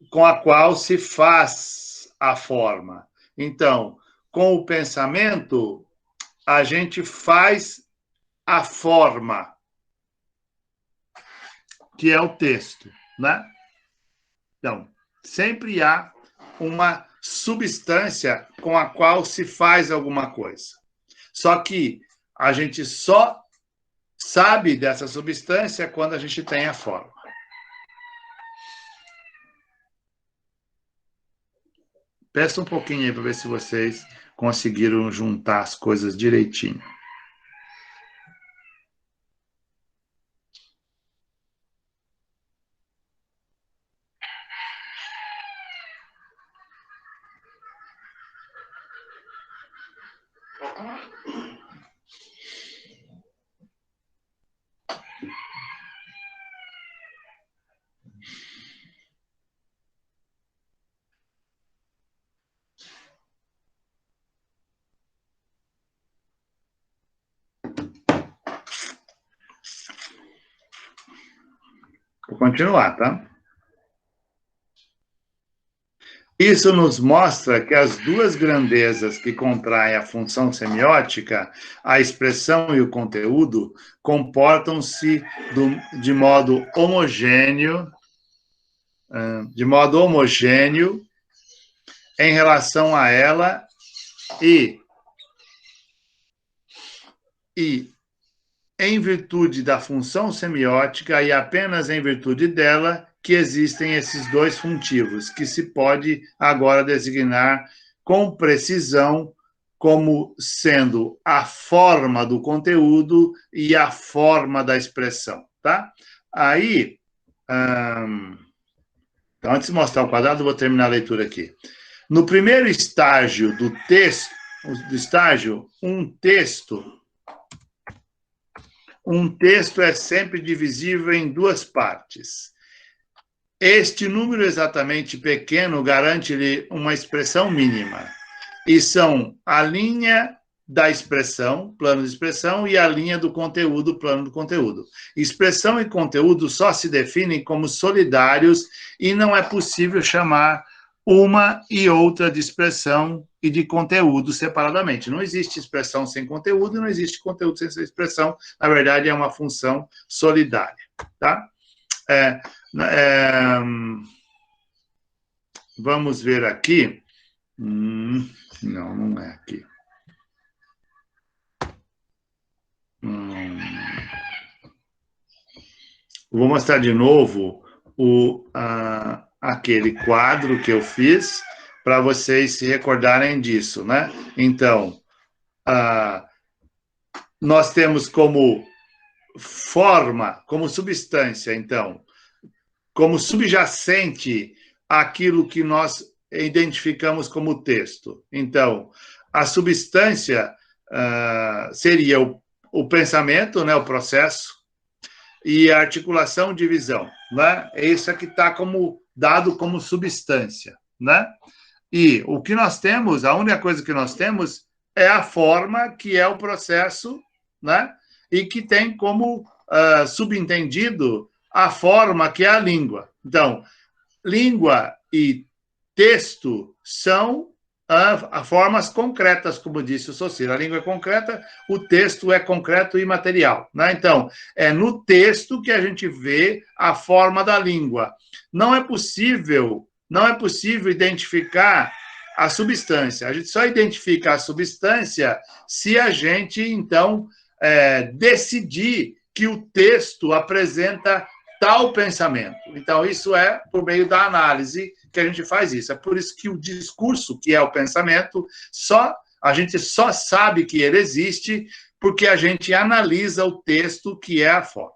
com a qual se faz a forma. Então, com o pensamento, a gente faz a forma, que é o texto, né? Então, sempre há uma substância com a qual se faz alguma coisa. Só que a gente só sabe dessa substância quando a gente tem a forma. Peça um pouquinho aí para ver se vocês conseguiram juntar as coisas direitinho. Vou continuar, tá? Isso nos mostra que as duas grandezas que contraem a função semiótica, a expressão e o conteúdo, comportam-se de modo homogêneo em relação a ela e em virtude da função semiótica e apenas em virtude dela que existem esses dois funtivos, que se pode agora designar com precisão como sendo a forma do conteúdo e a forma da expressão, tá? Aí, então, antes de mostrar o quadrado, eu vou terminar a leitura aqui. No primeiro estágio do texto, um texto é sempre divisível em duas partes. Este número exatamente pequeno garante-lhe uma expressão mínima. E são a linha da expressão, plano de expressão, e a linha do conteúdo, plano do conteúdo. Expressão e conteúdo só se definem como solidários e não é possível chamar uma e outra de expressão e de conteúdo separadamente. Não existe expressão sem conteúdo, não existe conteúdo sem expressão. Na verdade, é uma função solidária, tá? Vamos ver aqui. Não, não é aqui. Vou mostrar de novo aquele quadro que eu fiz para vocês se recordarem disso, né? Então, nós temos como forma, como substância, então, como subjacente aquilo que nós identificamos como texto. Então, a substância seria o pensamento, né, o processo, e a articulação de visão, né? É isso que está dado como substância, né? E o que nós temos, a única coisa que nós temos é a forma, que é o processo, né? E que tem como subentendido a forma, que é a língua. Então, língua e texto são formas concretas, como disse o Saussure. A língua é concreta, o texto é concreto e material, né? Então, é no texto que a gente vê a forma da língua. Não é possível identificar a substância. A gente só identifica a substância se a gente, então, decidir que o texto apresenta tal pensamento. Então, isso é por meio da análise que a gente faz isso. É por isso que o discurso, que é o pensamento, a gente só sabe que ele existe porque a gente analisa o texto, que é a forma.